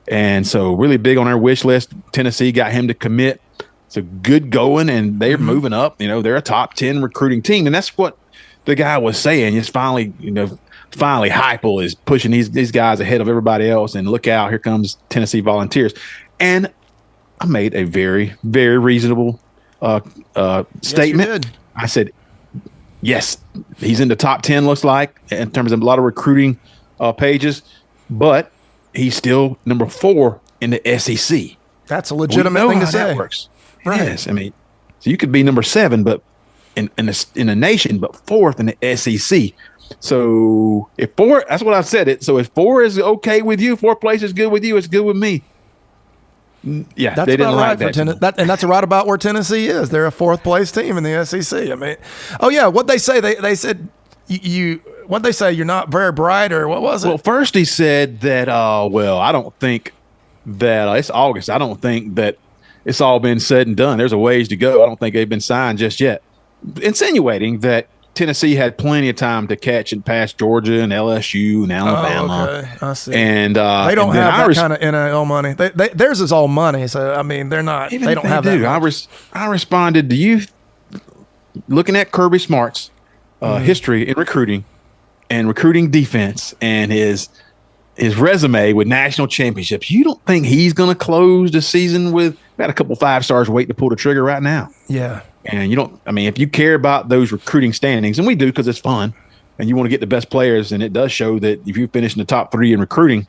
And so really big on our wish list. Tennessee got him to commit. So good going, and they're moving up. They're a top 10 recruiting team, and that's what the guy was saying. It's finally Heupel is pushing these guys ahead of everybody else, and look out, here comes Tennessee Volunteers. And I made a very, very reasonable statement. I said, yes, he's in the top 10, looks like, in terms of a lot of recruiting pages, but he's still number 4 in the SEC. That's a legitimate thing to say. That works. Right. Yes, I mean, so you could be number 7, but in the nation, but 4th in the SEC. So if 4, that's what I said. So if 4 is okay with you, 4th place is good with you, it's good with me. Yeah, that's they didn't like that. And that's right about where Tennessee is. They're a 4th place team in the SEC. I mean, what they say? They said what they say? You're not very bright, or what was it? Well, first he said that. I don't think that it's August. I don't think that it's all been said and done. There's a ways to go. I don't think they've been signed just yet. Insinuating that Tennessee had plenty of time to catch and pass Georgia and LSU and Alabama. Oh, okay. I see. And they don't have that kind of NIL money. Theirs is all money. So I mean, they're not. They don't have that. I responded to you, looking at Kirby Smart's history in recruiting and recruiting defense and his resume with national championships. You don't think he's going to close the season with got a couple 5 stars waiting to pull the trigger right now? Yeah. And if you care about those recruiting standings, and we do because it's fun, and you want to get the best players, and it does show that if you finish in the top 3 in recruiting,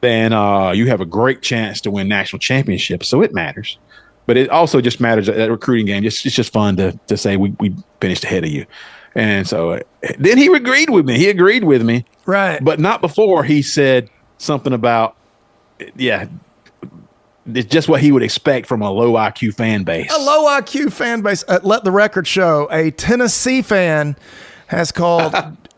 then you have a great chance to win national championships. So it matters. But it also just matters that recruiting game. It's just fun to say we finished ahead of you. And so then he agreed with me. Right. But not before he said something about, it's just what he would expect from a low IQ fan base. A low IQ fan base. Let the record show a Tennessee fan has called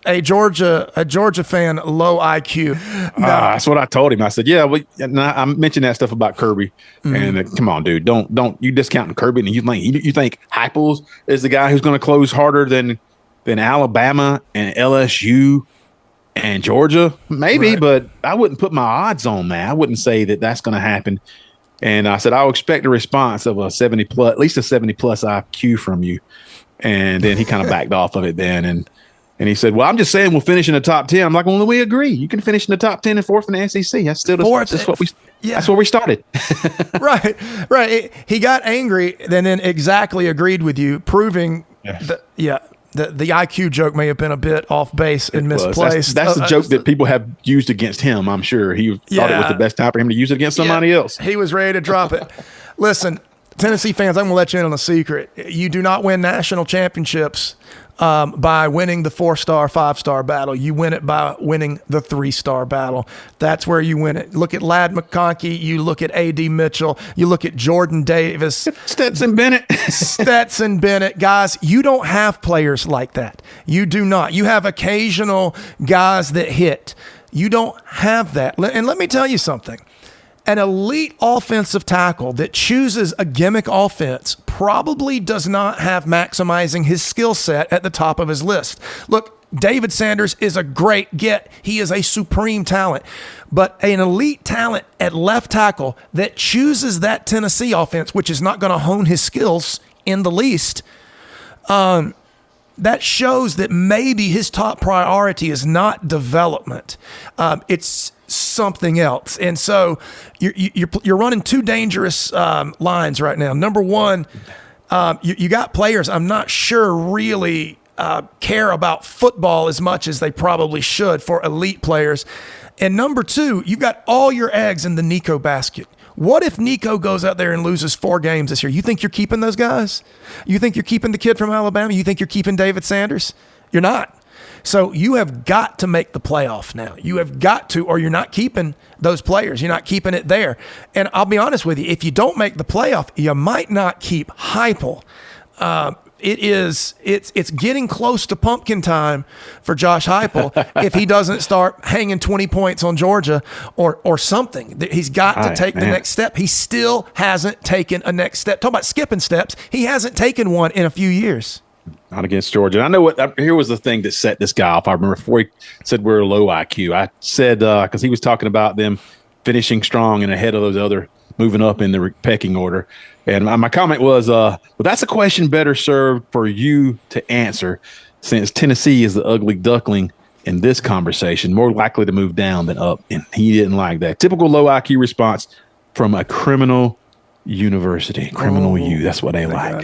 a Georgia fan low IQ. That's what I told him. I said, I mentioned that stuff about Kirby, and come on, dude, don't you discounting Kirby? And you think Heupel is the guy who's going to close harder than Alabama and LSU and Georgia? Maybe, right. But I wouldn't put my odds on that. I wouldn't say that that's going to happen. And I said, I'll expect a response of at least a 70 plus IQ from you. And then he kind of backed off of it then. And he said, well, I'm just saying we'll finish in the top 10. I'm like, well, we agree. You can finish in the top 10 and 4th in the SEC. That's still that's where we started. Right. He got angry and then exactly agreed with you, proving the IQ joke may have been a bit off base and misplaced. That's the joke that people have used against him. I'm sure he thought it was the best time for him to use it against somebody else. He was ready to drop it. Listen, Tennessee fans, I'm going to let you in on a secret. You do not win national championships by winning the 4-star, 5-star battle. You win it by winning the 3-star battle. That's where you win it. Look at Lad McConkey. You look at A.D. Mitchell. You look at Jordan Davis. Stetson Bennett. Guys, you don't have players like that. You do not. You have occasional guys that hit. You don't have that. And let me tell you something. An elite offensive tackle that chooses a gimmick offense probably does not have maximizing his skill set at the top of his list. Look, David Sanders is a great get. He is a supreme talent. But an elite talent at left tackle that chooses that Tennessee offense, which is not going to hone his skills in the least, that shows that maybe his top priority is not development. It's something else. And so you're running two dangerous lines right now. Number one, you got players I'm not sure really care about football as much as they probably should for elite players. And number two, you've got all your eggs in the Nico basket. What if Nico goes out there and loses 4 games this year? You think you're keeping those guys? You think you're keeping the kid from Alabama? You think you're keeping David Sanders? You're not. So you have got to make the playoff now. You have got to, or you're not keeping those players. You're not keeping it there. And I'll be honest with you, if you don't make the playoff, you might not keep Heupel. It's getting close to pumpkin time for Josh Heupel if he doesn't start hanging 20 points on Georgia or something. He's got to take the next step. He still hasn't taken a next step. Talk about skipping steps. He hasn't taken one in a few years. Not against Georgia. I know what. Here was the thing that set this guy off. I remember before he said we're low IQ. I said because he was talking about them finishing strong and ahead of those other moving up in the pecking order. And my comment was, well, that's a question better served for you to answer, since Tennessee is the ugly duckling in this conversation, more likely to move down than up. And he didn't like that. Typical low IQ response from a criminal university. Criminal U. That's what they like.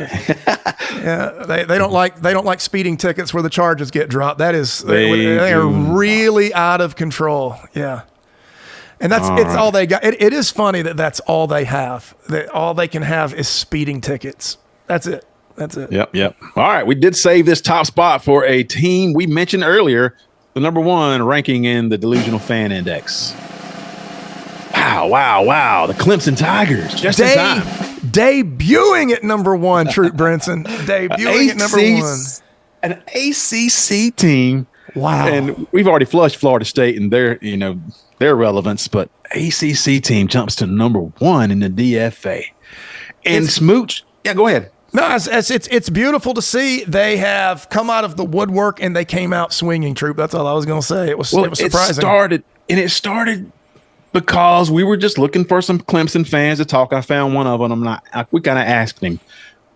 Yeah, they don't like speeding tickets where the charges get dropped. That is, they are really out of control. Yeah. And it's all they got. It is funny that that's all they have. That all they can have is speeding tickets. That's it. Yep. All right, we did save this top spot for a team we mentioned earlier, the number 1 ranking in the Delusional Fan Index. Wow. The Clemson Tigers, just in time. Debuting at number 1, Troup Brinson. Debuting at number 1. An ACC team. Wow. And we've already flushed Florida State and their relevance, but ACC team jumps to number 1 in the DFA. And Smooch, yeah, go ahead. No, it's beautiful to see. They have come out of the woodwork and they came out swinging, Troup. That's all I was going to say. It was surprising. It started because we were just looking for some Clemson fans to talk. I found one of them. We kind of asked him,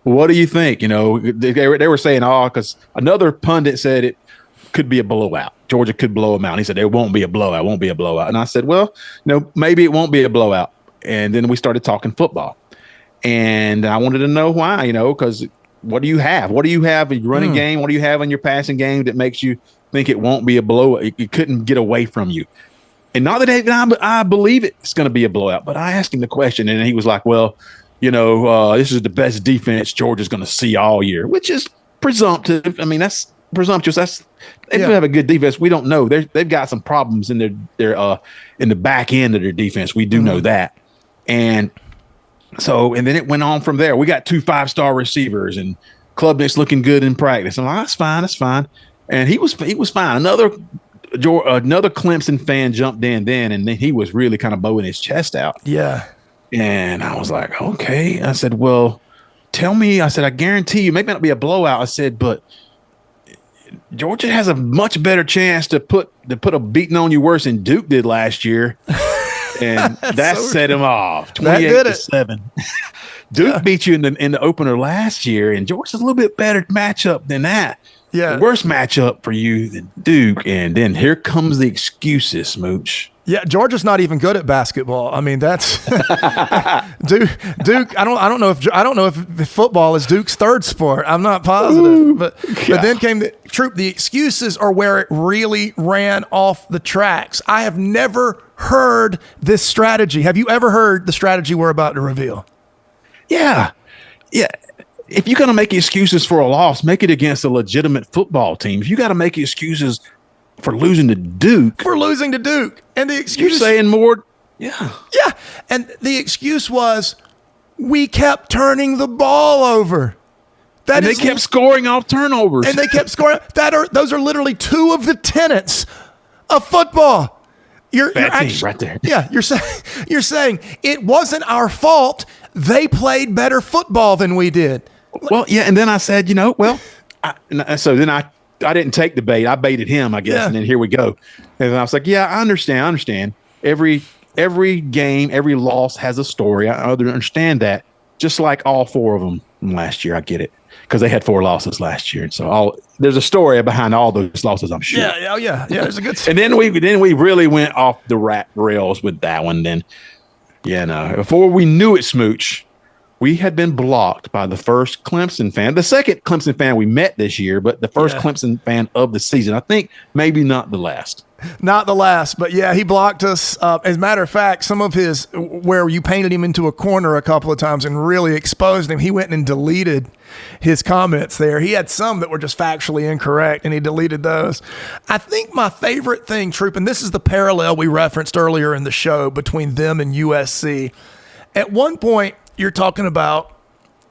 what do you think? They were saying, because another pundit said it could be a blowout. Georgia could blow them out. And he said, there won't be a blowout. And I said, well, maybe it won't be a blowout. And then we started talking football. And I wanted to know why, because what do you have? What do you have in your running game? What do you have in your passing game that makes you think it won't be a blowout? It couldn't get away from you. And not that I believe it's going to be a blowout, but I asked him the question, and he was like, well, this is the best defense Georgia's going to see all year, which is presumptive. I mean, that's presumptuous. They do have a good defense. We don't know. They've got some problems in their in the back end of their defense. We do know that. And then it went on from there. We got 2 5-star receivers, and Klubnik's looking good in practice. I'm like, that's fine. And he was fine. Another Clemson fan jumped in then, and then he was really kind of bowing his chest out. Yeah. And I was like, okay. I said, well, tell me. I said, I guarantee you, maybe not be a blowout. I said, but Georgia has a much better chance to put a beating on you worse than Duke did last year. And that set him off 28-7. Duke beat you in the opener last year, and Georgia's a little bit better matchup than that. Yeah. The worst matchup for you than Duke. And then here comes the excuses, Smooch. Yeah, Georgia's not even good at basketball. I mean, that's Duke. I don't know if football is Duke's third sport. I'm not positive, but then came the Troup. The excuses are where it really ran off the tracks. I have never heard this strategy. Have you ever heard the strategy we're about to reveal? Yeah. If you're going to make excuses for a loss, make it against a legitimate football team. If you got to make excuses for losing to Duke. And the excuse, you're saying more. Yeah. And the excuse was, we kept turning the ball over. They kept scoring off turnovers. And they kept scoring. Those are literally 2 of the tenets of football. You're Bad team actually, right there. Yeah, you're saying it wasn't our fault. They played better football than we did. Well, yeah, and then I said, so then I didn't take the bait. I baited him, I guess, and then here we go. And then I was like, yeah, I understand. Every game, every loss has a story. I understand that. Just like all 4 of them from last year, I get it, because they had 4 losses last year. So there's a story behind all those losses, I'm sure. Yeah. There's a good. And then we really went off the rails with that one. Then, before we knew it, Smooch, we had been blocked by the first Clemson fan, the second Clemson fan we met this year, but the first Clemson fan of the season. I think maybe not the last. Not the last, but yeah, he blocked us. As a matter of fact, some of his, where you painted him into a corner a couple of times and really exposed him, he went and deleted his comments there. He had some that were just factually incorrect, and he deleted those. I think my favorite thing, Troup, and this is the parallel we referenced earlier in the show between them and USC. At one point, you're talking about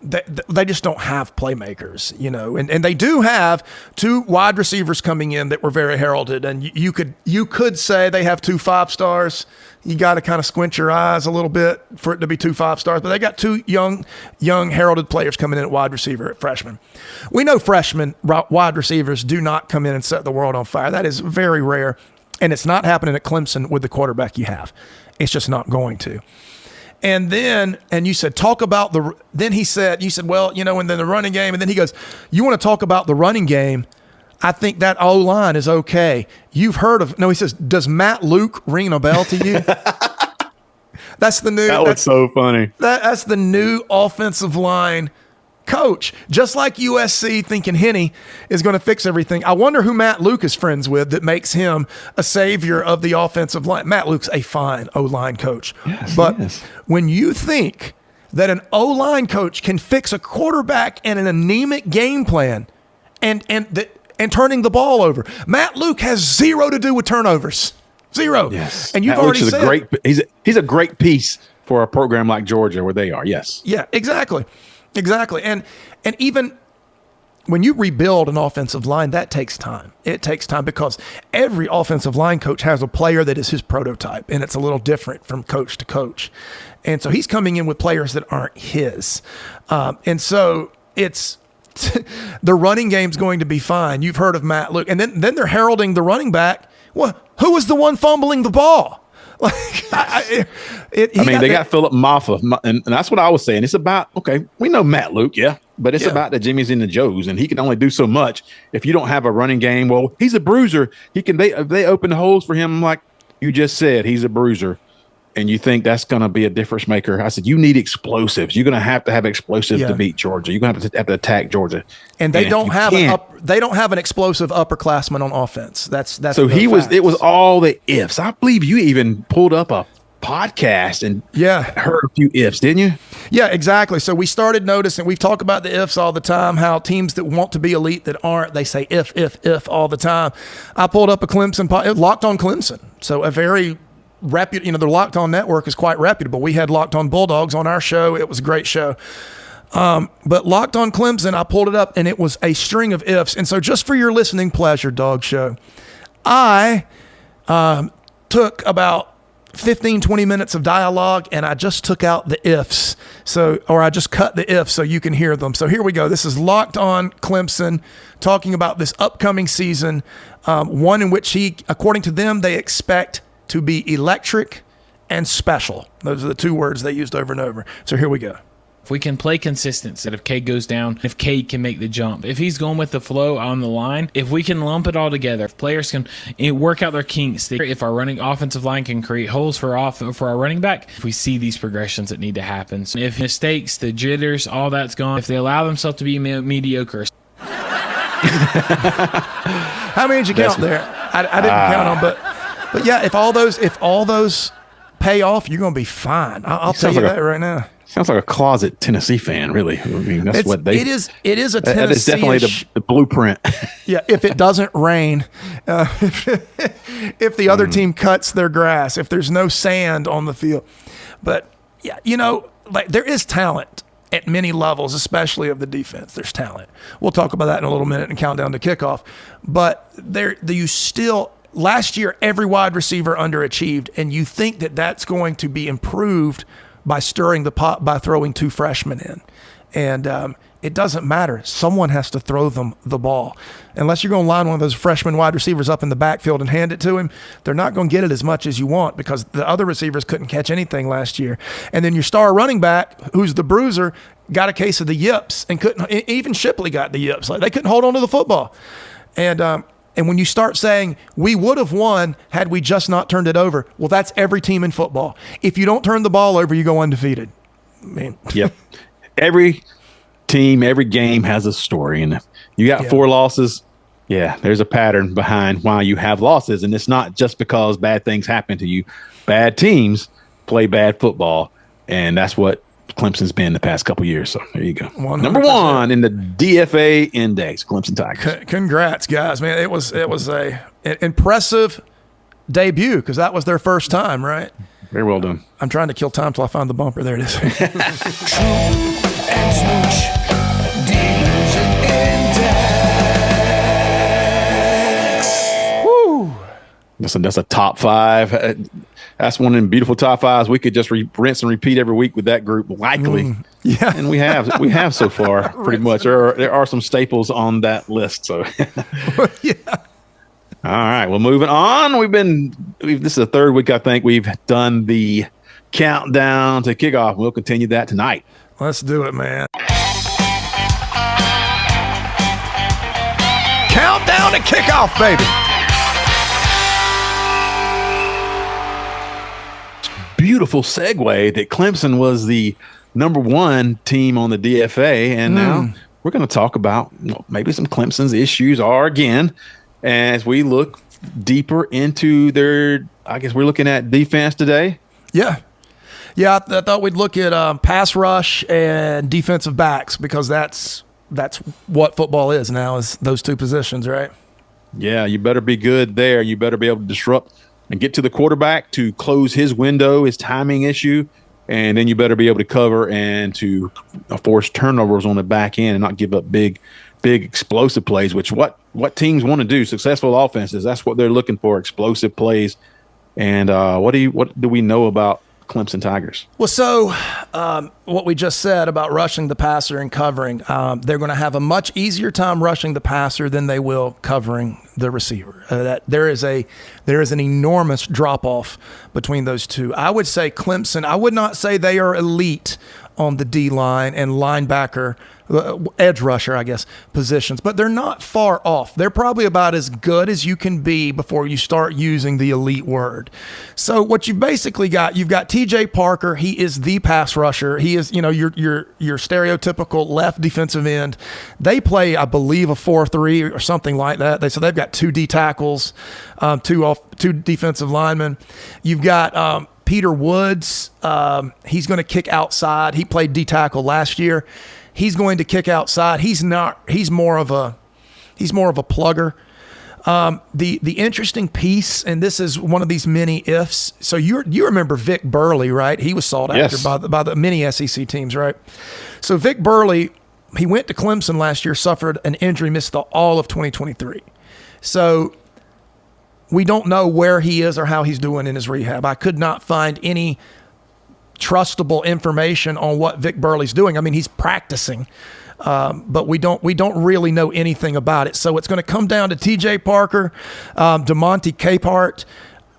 they just don't have playmakers, and they do have 2 wide receivers coming in that were very heralded. And you could say they have 2 5-stars. You got to kind of squint your eyes a little bit for it to be 2 5-stars, but they got 2 young heralded players coming in at wide receiver at freshman. We know freshmen wide receivers do not come in and set the world on fire. That is very rare. And it's not happening at Clemson with the quarterback you have. It's just not going to. And then, you said, you said, well, and then the running game. And then he goes, you want to talk about the running game? I think that O-line is okay. You've heard of, he says, does Matt Luke ring a bell to you? That's the new. That was so funny. That's the new offensive line coach. Just like USC thinking Henne is going to fix everything. I wonder who Matt Luke is friends with that makes him a savior of the offensive line. Matt Luke's a fine O-line coach. Yes, but when you think that an O-line coach can fix a quarterback and an anemic game plan and turning the ball over, Matt Luke has 0 to do with turnovers. 0. Yes. And you've Matt already Luke's said he's a great piece for a program like Georgia where they are. Yes. Yeah, exactly. And even when you rebuild an offensive line, that takes time. It takes time because every offensive line coach has a player that is his prototype, and it's a little different from coach to coach. And so he's coming in with players that aren't his. And so it's the running game's going to be fine. You've heard of Matt Luke. And then they're heralding the running back. Well, who was the one fumbling the ball? They got Philip Maffa, and that's what I was saying. It's about, we know Matt Luke, but it's about the Jimmys and the Joes, and he can only do so much if you don't have a running game. Well, he's a bruiser. They open the holes for him, like you just said, he's a bruiser, and you think that's going to be a difference maker. I said, you need explosives. You're going to have explosives to beat Georgia. You're going to have to attack Georgia, and they don't have an explosive upperclassman on offense. That's so he was. It was all the ifs. I believe you even pulled up a podcast and heard a few ifs, didn't you? Yeah, exactly. So we started noticing, we've talked about the ifs all the time, how teams that want to be elite that aren't, they say if all the time. I pulled up a Clemson Locked On Clemson. So a very the Locked On network is quite reputable. We had Locked On Bulldogs on our show. It was a great show. But Locked On Clemson, I pulled it up and it was a string of ifs. And so just for your listening pleasure, Dog Show, I took about 15, 20 minutes of dialogue and I just took out the ifs. Or I just cut the ifs so you can hear them. So here we go. This is Locked On Clemson talking about this upcoming season, one in which according to them, they expect to be electric and special. Those are the 2 words they used over and over. So here we go. If we can play consistent, that if Cade goes down, if Cade can make the jump, if he's going with the flow on the line, if we can lump it all together, if players can work out their kinks, if our running offensive line can create holes for our running back, if we see these progressions that need to happen. So if mistakes, the jitters, all that's gone, if they allow themselves to be mediocre. How many did you count there? I didn't count them, but yeah, if all those pay off, you're going to be fine. I'll tell you that right now. Sounds like a closet Tennessee fan, really. I mean, that's what they. It is a Tennessee. That is definitely the blueprint. Yeah, if it doesn't rain, if the other team cuts their grass, if there's no sand on the field, but yeah, there is talent at many levels, especially of the defense. There's talent. We'll talk about that in a little minute and count down to kickoff. But last year, every wide receiver underachieved, and you think that that's going to be improved by stirring the pot by throwing 2 freshmen in. And it doesn't matter. Someone has to throw them the ball. Unless you're going to line one of those freshman wide receivers up in the backfield and hand it to him, they're not going to get it as much as you want because the other receivers couldn't catch anything last year. And then your star running back, who's the bruiser, got a case of the yips and couldn't. Even Shipley got the yips. Like, they couldn't hold on to the football. And when you start saying, we would have won had we just not turned it over, well, that's every team in football. If you don't turn the ball over, you go undefeated. Man. Yep. Every team, every game has a story. And you got 4 losses. Yeah, there's a pattern behind why you have losses. And it's not just because bad things happen to you. Bad teams play bad football. And that's what Clemson's been the past couple years. So there you go. 100%. Number 1 in the DFA index, Clemson Tigers. Congrats, guys, man. It was an impressive debut because that was their first time, right? Very well done. I'm trying to kill time till I find the bumper. There it is. Troup and Smooch. Delusion Index. Woo! That's a top 5. That's one of them beautiful top 5s. We could just rinse and repeat every week with that group, likely. Yeah, and we have so far, pretty much. There are some staples on that list. So, yeah. All right. Well, moving on. This is the 3rd week I think we've done the countdown to kickoff. We'll continue that tonight. Let's do it, man. Countdown to kickoff, baby. Beautiful segue that Clemson was the number 1 team on the DFA, and now we're going to talk about maybe some Clemson's issues are again as we look deeper into their. I guess we're looking at defense today. Yeah. I thought we'd look at pass rush and defensive backs because that's what football is now, is those 2 positions, right? Yeah, you better be good there. You better be able to disrupt and get to the quarterback to close his window, his timing issue, and then you better be able to cover and to force turnovers on the back end and not give up big explosive plays, which what teams want to do. Successful offenses, that's what they're looking for, explosive plays. And what do we know about Clemson Tigers? Well, so what we just said about rushing the passer and covering, they're going to have a much easier time rushing the passer than they will covering the receiver. That there is an enormous drop off between those two. I would say Clemson. I would not say they are elite on the D line and linebacker, edge rusher, I guess, positions, but they're not far off. They're probably about as good as you can be before you start using the elite word. So what you basically got, you've got TJ Parker. He is the pass rusher. He is, your stereotypical left defensive end. They play, I believe, a 4-3 or something like that. So they've got 2 D tackles, 2 defensive linemen. You've got Peter Woods. He's going to kick outside. He played D tackle last year. He's going to kick outside. He's more of a plugger. The interesting piece, and this is one of these many ifs. So you remember Vic Burley, right? He was sought after by the many SEC teams, right? So Vic Burley, he went to Clemson last year, suffered an injury, missed all of 2023. So we don't know where he is or how he's doing in his rehab. I could not find any trustable information on what Vic Burley's doing. I mean, he's practicing, but we don't really know anything about it. So it's going to come down to TJ Parker, DeMonte Capehart,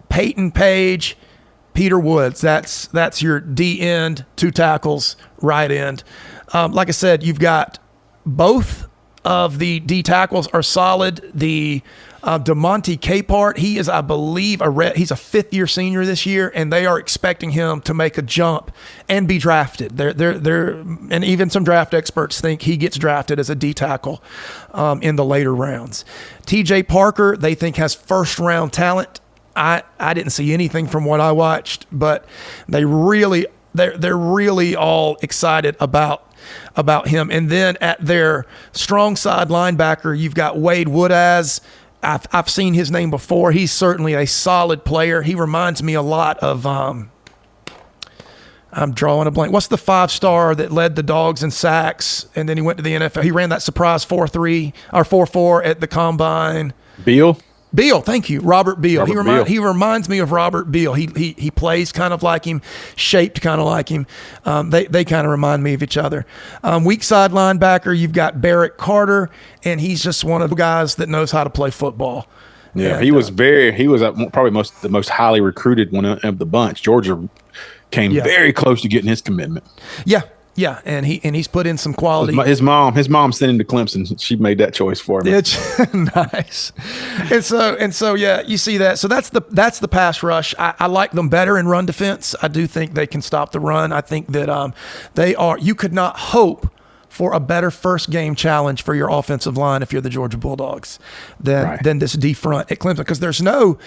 Peyton Page, Peter Woods. That's your D end, 2 tackles, right end. Like I said, you've got both of the D tackles are solid. The DeMonte Capehart, he is, I believe, he's a 5th-year senior this year, and they are expecting him to make a jump and be drafted. And even some draft experts think he gets drafted as a D tackle in the later rounds. TJ Parker, they think has first-round talent. I didn't see anything from what I watched, but they're really all excited about him. And then at their strong side linebacker, you've got Wade Woodaz. I've seen his name before. He's certainly a solid player. He reminds me a lot of I'm drawing a blank. What's the 5-star that led the Dawgs in sacks and then he went to the NFL? He ran that surprise 4-3 or 4-4 at the combine. Beal. Beal, thank you, Robert Beal. Beal. He reminds me of Robert Beal. He plays kind of like him, shaped kind of like him. They kind of remind me of each other. Weak side linebacker, you've got Barrett Carter, and he's just one of the guys that knows how to play football. Yeah, and, he was probably the most highly recruited one of the bunch. Georgia came very close to getting his commitment. Yeah, and he's put in some quality. His mom sent him to Clemson. She made that choice for him. It's nice. And so yeah, you see that. So that's the pass rush. I like them better in run defense. I do think they can stop the run. I think that you could not hope for a better first game challenge for your offensive line if you're the Georgia Bulldogs than this D front at Clemson, because there's no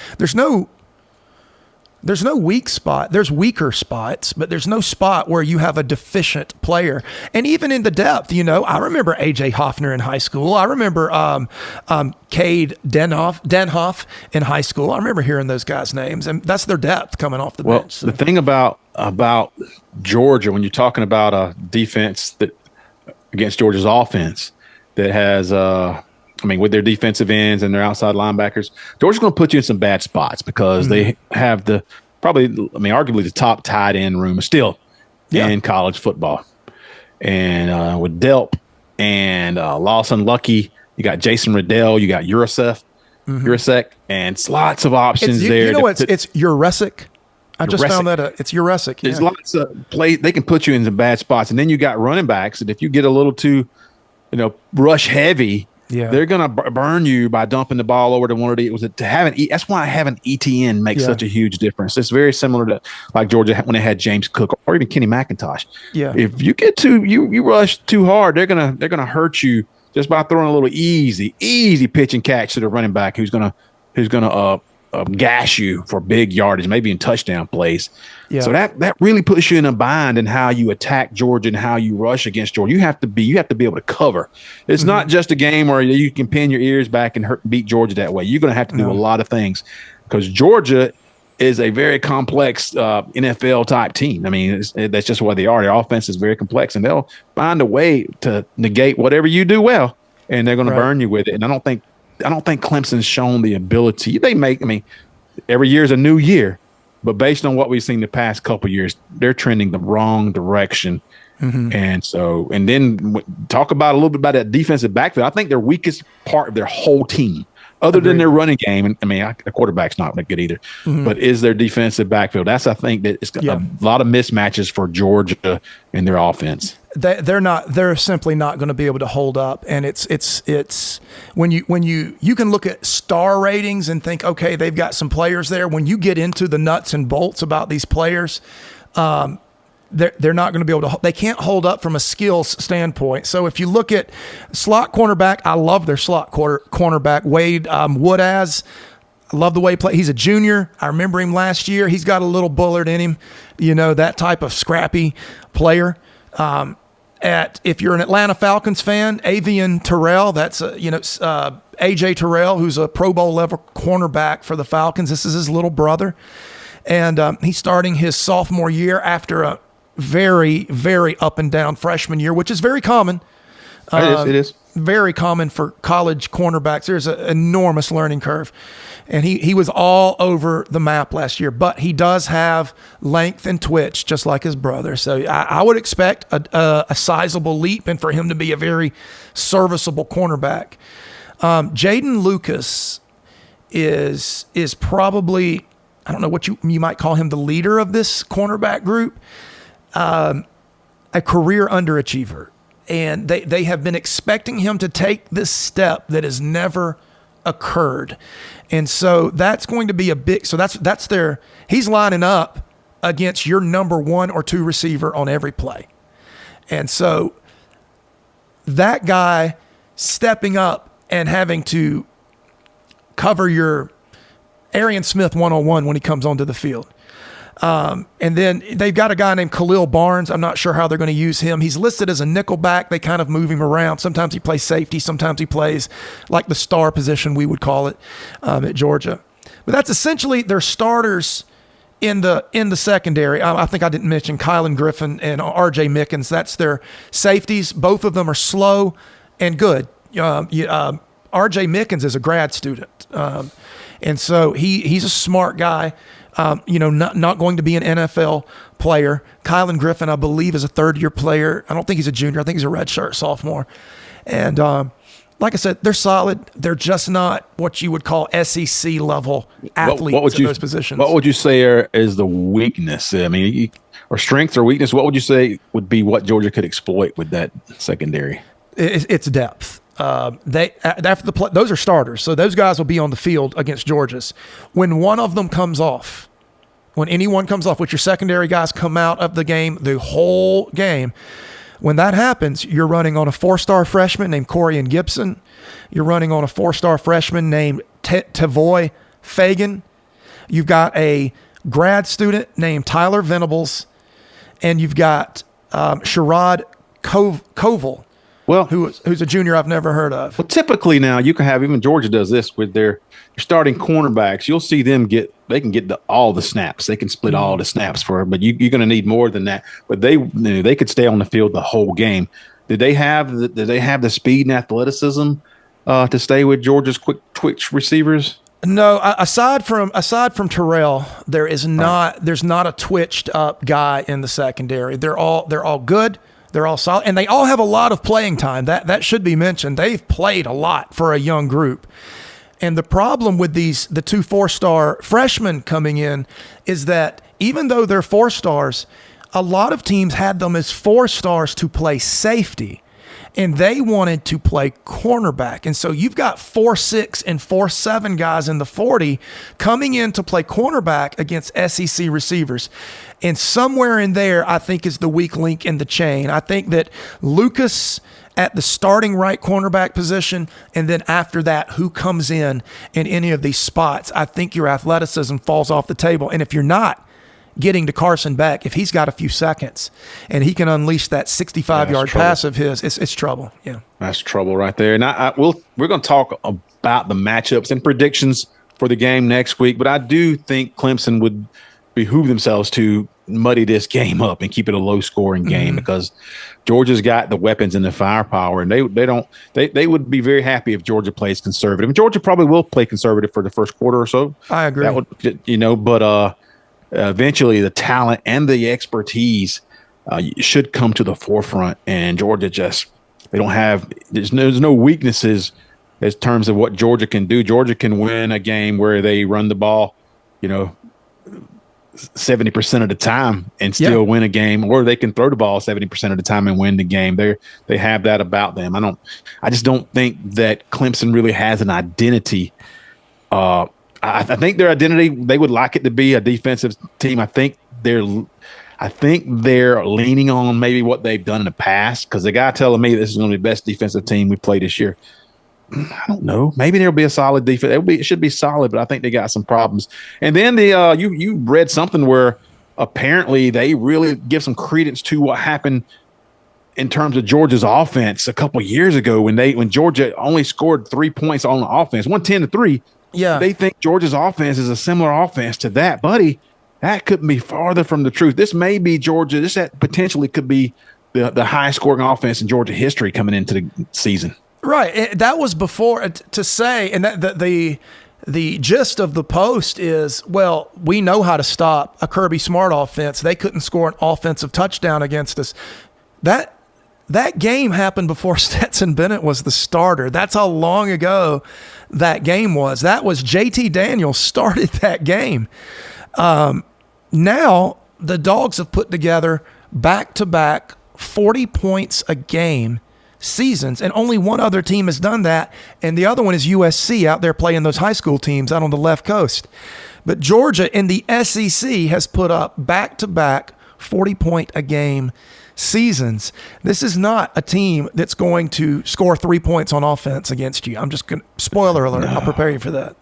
weak spot. There's weaker spots, but there's no spot where you have a deficient player. And even in the depth, I remember A.J. Hoffner in high school. I remember Cade Denhoff in high school. I remember hearing those guys' names, and that's their depth coming off the bench. So. The thing about Georgia, when you're talking about a defense that against Georgia's offense that has with their defensive ends and their outside linebackers, Georgia's going to put you in some bad spots because they have arguably the top tight end room still in college football. And with Delp and Lawson Lucky, you got Jason Riddell, you got Urasek, and lots of options there. You know what? It's Uresic. I just found that it's Uresic. There's lots of play. They can put you in some bad spots. And then you got running backs. And if you get a little too, rush heavy, they're going to burn you by dumping the ball over to one of the that's why having ETN makes such a huge difference. It's very similar to like Georgia when they had James Cook or even Kenny McIntosh. Yeah. If you get you rush too hard, they're gonna hurt you just by throwing a little easy pitch and catch to the running back who's gonna gash you for big yardage, maybe in touchdown plays. Yeah. So that really puts you in a bind in how you attack Georgia and how you rush against Georgia. You have to be able to cover. It's not just a game where you can pin your ears back and beat Georgia that way. You're going to have to do a lot of things because Georgia is a very complex NFL type team. I mean, that's just what they are. Their offense is very complex, and they'll find a way to negate whatever you do well, and they're going to burn you with it. And I don't think Clemson's shown the ability. Every year is a new year, but based on what we've seen the past couple of years, they're trending the wrong direction. And then talk about a little bit about that defensive backfield. I think their weakest part of their whole team, other than their running game, and the quarterback's not that good either, but is their defensive backfield. I think that it's got a lot of mismatches for Georgia in their offense. They're simply not going to be able to hold up. And it's when you can look at star ratings and think, okay, they've got some players there. When you get into the nuts and bolts about these players, they're not going to be able to. They can't hold up from a skills standpoint. So if you look at slot cornerback, I love their slot cornerback Wade Woodaz. I love the way he plays. He's a junior. I remember him last year. He's got a little Bullard in him, that type of scrappy player. If you're an Atlanta Falcons fan, Avian Terrell, that's AJ Terrell, who's a Pro Bowl level cornerback for the Falcons. This is his little brother, and he's starting his sophomore year after a very, very up and down freshman year, which is very common. It is very common for college cornerbacks. There's an enormous learning curve. And he was all over the map last year, but he does have length and twitch, just like his brother. So I would expect a sizable leap and for him to be a very serviceable cornerback. Jaden Lucas is probably, I don't know what you might call him, the leader of this cornerback group, a career underachiever. And they have been expecting him to take this step that has never occurred. And so that's going to be a big, he's lining up against your number 1 or 2 receiver on every play. And so that guy stepping up and having to cover your Arian Smith 101 when he comes onto the field. And then they've got a guy named Khalil Barnes. I'm not sure how they're going to use him. He's listed as a nickelback. They kind of move him around. Sometimes he plays safety. Sometimes he plays like the star position, we would call it, at Georgia. But that's essentially their starters in the secondary. I think I didn't mention Kylan Griffin and R.J. Mickens. That's their safeties. Both of them are slow and good. R.J. Mickens is a grad student. And so he's a smart guy. Not going to be an NFL player. Kylan Griffin, I believe, is a third-year player. I don't think he's a junior. I think he's a redshirt sophomore. And like I said, they're solid. They're just not what you would call SEC level athletes in those positions. What would you say is the weakness? I mean, or strength or weakness? What would you say would be what Georgia could exploit with that secondary? It's depth. Those are starters, so those guys will be on the field against Georgia's. When one of them comes off, when anyone comes off, which your secondary guys come out of the game, the whole game. When that happens, you're running on a 4-star freshman named Corian Gibson. You're running on a 4-star freshman named Tavoy Fagan. You've got a grad student named Tyler Venables, and you've got Sherrod Koval, who's a junior I've never heard of. Well, typically now you can have, even Georgia does this with their starting cornerbacks. You'll see them they can get all the snaps. They can split all the snaps but you're going to need more than that. But they could stay on the field the whole game. Did they have the speed and athleticism to stay with Georgia's quick twitch receivers? No, aside from Terrell, there's not a twitched up guy in the secondary. They're all good. They're all solid, and they all have a lot of playing time. That should be mentioned. They've played a lot for a young group. And the problem with the two 4-star freshmen coming in is that even though they're 4 stars, a lot of teams had them as 4 stars to play safety, and they wanted to play cornerback. And so you've got 4'6" and 4'7" guys in the 40 coming in to play cornerback against SEC receivers. And somewhere in there, I think, is the weak link in the chain. I think that Lucas at the starting right cornerback position, and then after that, who comes in any of these spots, I think your athleticism falls off the table. And if you're not getting to Carson Beck, if he's got a few seconds and he can unleash that 65-yard pass of his, it's trouble. Yeah, that's trouble right there. And we're going to talk about the matchups and predictions for the game next week, but I do think Clemson would behoove themselves to muddy this game up and keep it a low-scoring game because Georgia's got the weapons and the firepower, and they would be very happy if Georgia plays conservative. And Georgia probably will play conservative for the first quarter or so. I agree. That would, but eventually the talent and the expertise should come to the forefront, and Georgia there's no weaknesses in terms of what Georgia can do. Georgia can win a game where they run the ball, 70% of the time and still win a game, or they can throw the ball 70% of the time and win the game. They have that about them. I just don't think that Clemson really has an identity. I think their identity, they would like it to be a defensive team. I think they're leaning on maybe what they've done in the past, because the guy telling me this is going to be the best defensive team we play this year, I don't know. Maybe there'll be a solid defense. It should be solid, but I think they got some problems. And then you read something where apparently they really give some credence to what happened in terms of Georgia's offense a couple of years ago when Georgia only scored 3 points on the offense, 110-3. Yeah, they think Georgia's offense is a similar offense to that, buddy. That couldn't be farther from the truth. This may be Georgia. That potentially could be the highest scoring offense in Georgia history coming into the season. Right. That was before to say, and that the gist of the post is, well, we know how to stop a Kirby Smart offense. They couldn't score an offensive touchdown against us. That game happened before Stetson Bennett was the starter. That's how long ago that game was. That was JT Daniels started that game. Now the Dawgs have put together back-to-back 40 points a game seasons, and only one other team has done that, and the other one is USC out there playing those high school teams out on the left coast. But Georgia in the SEC has put up back-to-back 40-point-a-game seasons. This is not a team that's going to score 3 points on offense against you. I'm just going to, spoiler alert, I'll prepare you for that.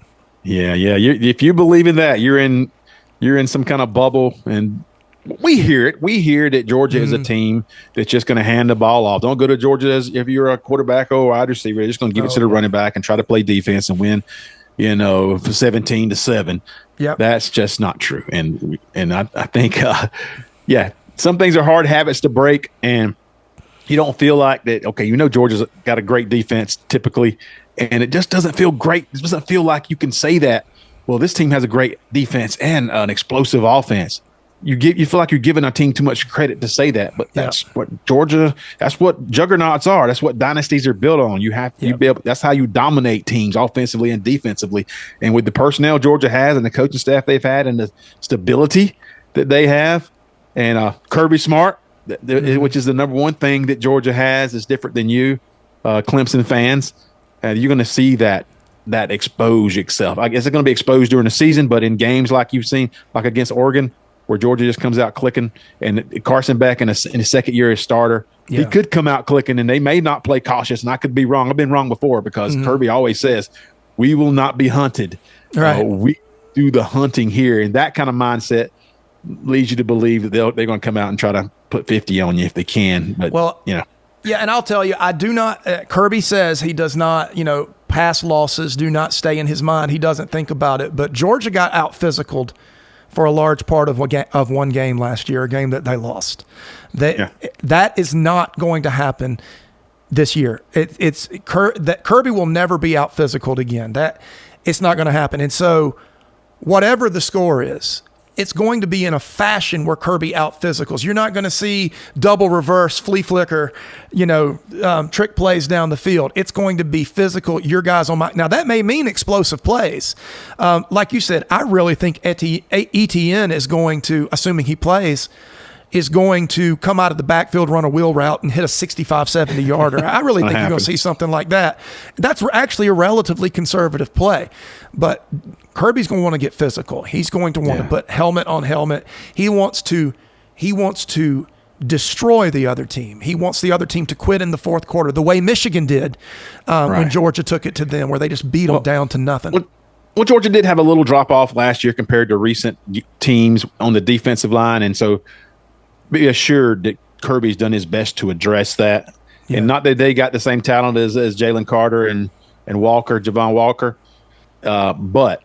Yeah. If you believe in that, you're in some kind of bubble, and we hear it. We hear that Georgia is a team that's just going to hand the ball off. Don't go to Georgia as if you're a quarterback or wide receiver. You're just going to give it to the running back and try to play defense and win, for 17-7. Yep. That's just not true. And I think, some things are hard habits to break, and you don't feel like that. Okay, Georgia's got a great defense typically, and it just doesn't feel great. It doesn't feel like you can say that well, this team has a great defense and an explosive offense. You feel like you're giving our team too much credit to say that, but that's what that's what juggernauts are. That's what dynasties are built on. You have to be able. That's how you dominate teams offensively and defensively. And with the personnel Georgia has and the coaching staff they've had and the stability that they have, and Kirby Smart, which is the number one thing that Georgia has, is different than you, Clemson fans. You're going to see that expose itself. I guess it's going to be exposed during the season, but in games like you've seen, like against Oregon, where Georgia just comes out clicking, and Carson Beck in his second year as starter, he could come out clicking, and they may not play cautious, and I could be wrong. I've been wrong before because Kirby always says, we will not be hunted. Right. We do the hunting here, and that kind of mindset leads you to believe that they're going to come out and try to put 50 on you if they can. But, Yeah, and I'll tell you, I do not Kirby says he does not, past losses do not stay in his mind. He doesn't think about it. But Georgia got out-physicaled for a large part of one game last year, a game that they lost. That is not going to happen this year. That Kirby will never be out-physicaled again. That it's not going to happen. And so whatever the score is, it's going to be in a fashion where Kirby out-physicals. You're not going to see double reverse, flea flicker, trick plays down the field. It's going to be physical. Your guys on my – now, that may mean explosive plays. Like you said, I really think ETN is going to, assuming he plays, is going to come out of the backfield, run a wheel route, and hit a 65, 70-yarder. I really think you're going to see something like that. That's actually a relatively conservative play. But Kirby's going to want to get physical. He's going to want to put helmet on helmet. He wants to destroy the other team. He wants the other team to quit in the fourth quarter, the way Michigan did when Georgia took it to them, where they just beat them down to nothing. Well, Georgia did have a little drop-off last year compared to recent teams on the defensive line, and so be assured that Kirby's done his best to address that. Yeah. And not that they got the same talent as Jalen Carter and Walker, Javon Walker, but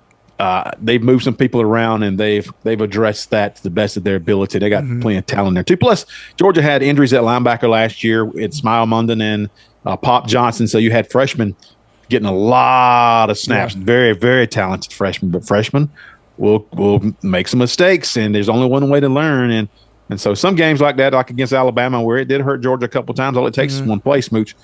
they've moved some people around and they've addressed that to the best of their ability. They got plenty of talent there too. Plus, Georgia had injuries at linebacker last year. It's Smile Munden and Pop Johnson, so you had freshmen getting a lot of snaps. Yeah. Very, very talented freshmen, but freshmen will make some mistakes, and there's only one way to learn. And so some games like that, like against Alabama, where it did hurt Georgia a couple of times, all it takes is one play, Smooch.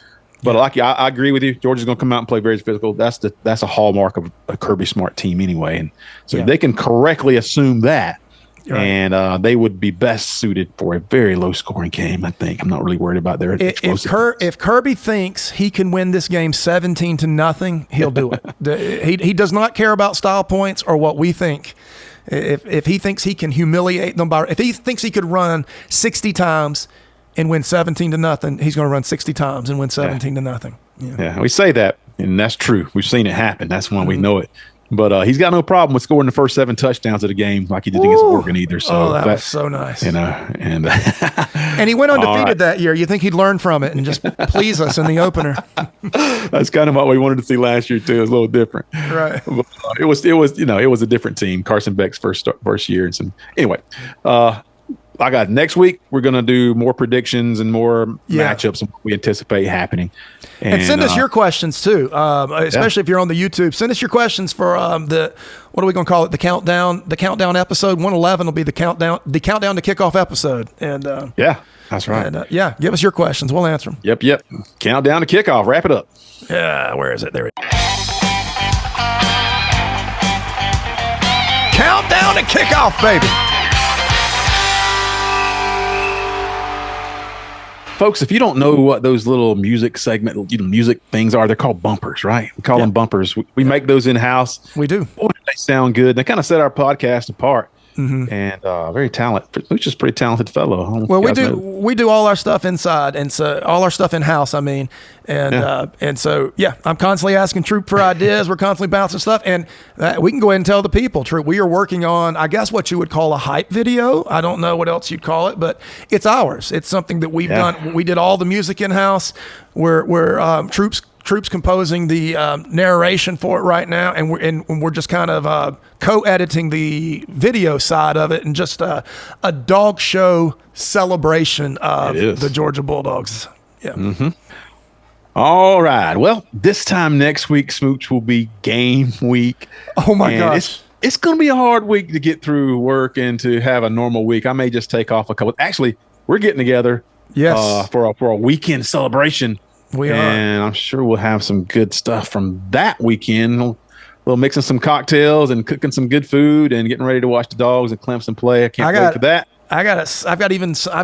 But I agree with you. Georgia's going to come out and play very physical. That's a hallmark of a Kirby Smart team anyway. And so they can correctly assume that. Right. And they would be best suited for a very low-scoring game, I think. I'm not really worried about their explosive. If Kirby thinks he can win this game 17-0, he'll do it. He does not care about style points or what we think. If he thinks he can humiliate them, if he thinks he could run 60 times and win 17-0, he's going to run 60 times and win 17-0. Yeah, we say that, and that's true. We've seen it happen. That's why we know it. But he's got no problem with scoring the first 7 touchdowns of the game like he did against Oregon either. So that was so nice. And and he went undefeated that year. You think he'd learn from it and just please us in the opener? That's kind of what we wanted to see last year too. It was a little different, right? But it was a different team. Carson Beck's first year, and some anyway. I got next week. We're going to do more predictions and more matchups and what we anticipate happening. And send us your questions too, especially if you're on the YouTube. Send us your questions for what are we going to call it? The countdown episode 111 will be the countdown to kickoff episode. And that's right. And, give us your questions. We'll answer them. Yep. Countdown to kickoff. Wrap it up. Yeah, where is it? There it is. Countdown to kickoff, baby. Folks, if you don't know what those little music music things are, they're called bumpers, right? We call them bumpers. We make those in-house. We do. Boy, they sound good. They kind of set our podcast apart. And very talented. Which is a pretty talented fellow. Well, we do all our stuff inside, and so all our stuff in house. I mean, and so I'm constantly asking Troup for ideas. We're constantly bouncing stuff, and we can go ahead and tell the people, Troup, we are working on, I guess, what you would call a hype video. I don't know what else you'd call it, but it's ours. It's something that we've done. We did all the music in house. We're Troup's composing the narration for it right now, and we're just kind of co-editing the video side of it, and just a dog show celebration of the Georgia Bulldogs. Yeah. All right. Well, this time next week, Smooch, will be game week. Oh my gosh! it's going to be a hard week to get through work and to have a normal week. I may just take off a couple. Actually, we're getting together for a weekend celebration. We are. And I'm sure we'll have some good stuff from that weekend. We'll mixing some cocktails and cooking some good food and getting ready to watch the Dogs and Clemson play. I can't wait for that. I've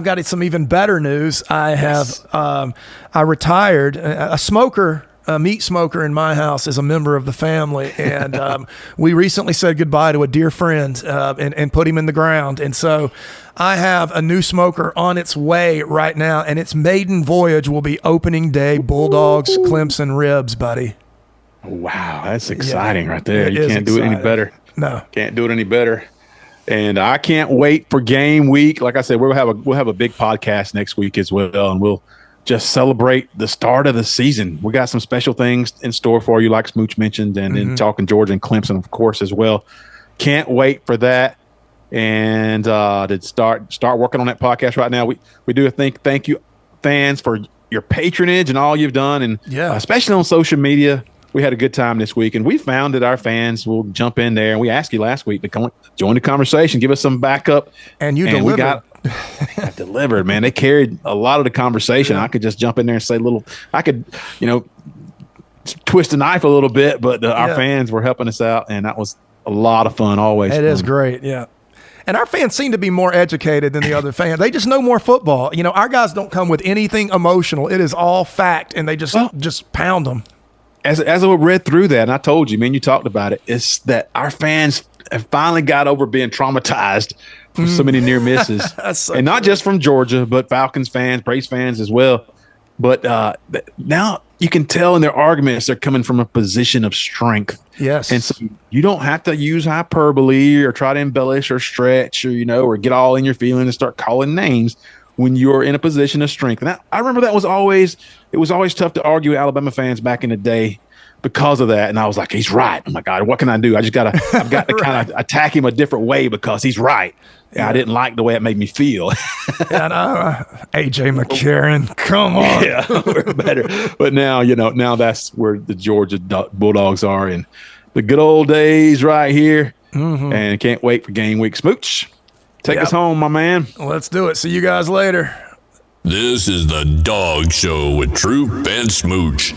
got some even better news. I retired. A smoker, a meat smoker in my house, is a member of the family, and we recently said goodbye to a dear friend and put him in the ground. And so I have a new smoker on its way right now, and its maiden voyage will be opening day Bulldogs Clemson ribs, buddy. Wow, that's exciting right there. It You can't do it any better. No, can't do it any better. And I can't wait for game week. Like I said, we'll have a big podcast next week as well, and we'll just celebrate the start of the season. We got some special things in store for you, like Smooch mentioned, and then talking Georgia and Clemson, of course, as well. Can't wait for that. And to start working on that podcast right now. We do thank you, fans, for your patronage and all you've done, and especially on social media. We had a good time this week, and we found that our fans will jump in there. And we asked you last week to come join the conversation, give us some backup. And you delivered. I delivered, man. They carried a lot of the conversation. I could just jump in there and say I could, twist the knife a little bit, but our fans were helping us out, and that was a lot of fun always. It is great, yeah. And our fans seem to be more educated than the other fans. They just know more football. Our guys don't come with anything emotional. It is all fact, and they just pound them. As I read through that, and I told you, man, you talked about it, it's that our fans have finally got over being traumatized from so many near misses. And not just from Georgia, but Falcons fans, Braves fans as well. But now you can tell in their arguments they're coming from a position of strength. Yes. And so you don't have to use hyperbole or try to embellish or stretch or get all in your feelings and start calling names when you're in a position of strength. And I remember it was always tough to argue with Alabama fans back in the day because of that. And I was like, he's right. Oh my God, what can I do? I've got to kind of attack him a different way because he's right. Yeah. I didn't like the way it made me feel. AJ McCarron, come on. Yeah, we're better. But now that's where the Georgia Bulldogs are in the good old days right here. And can't wait for game week. Smooch, take us home, my man. Let's do it. See you guys later. This is the Dog Show with Troup and Smooch.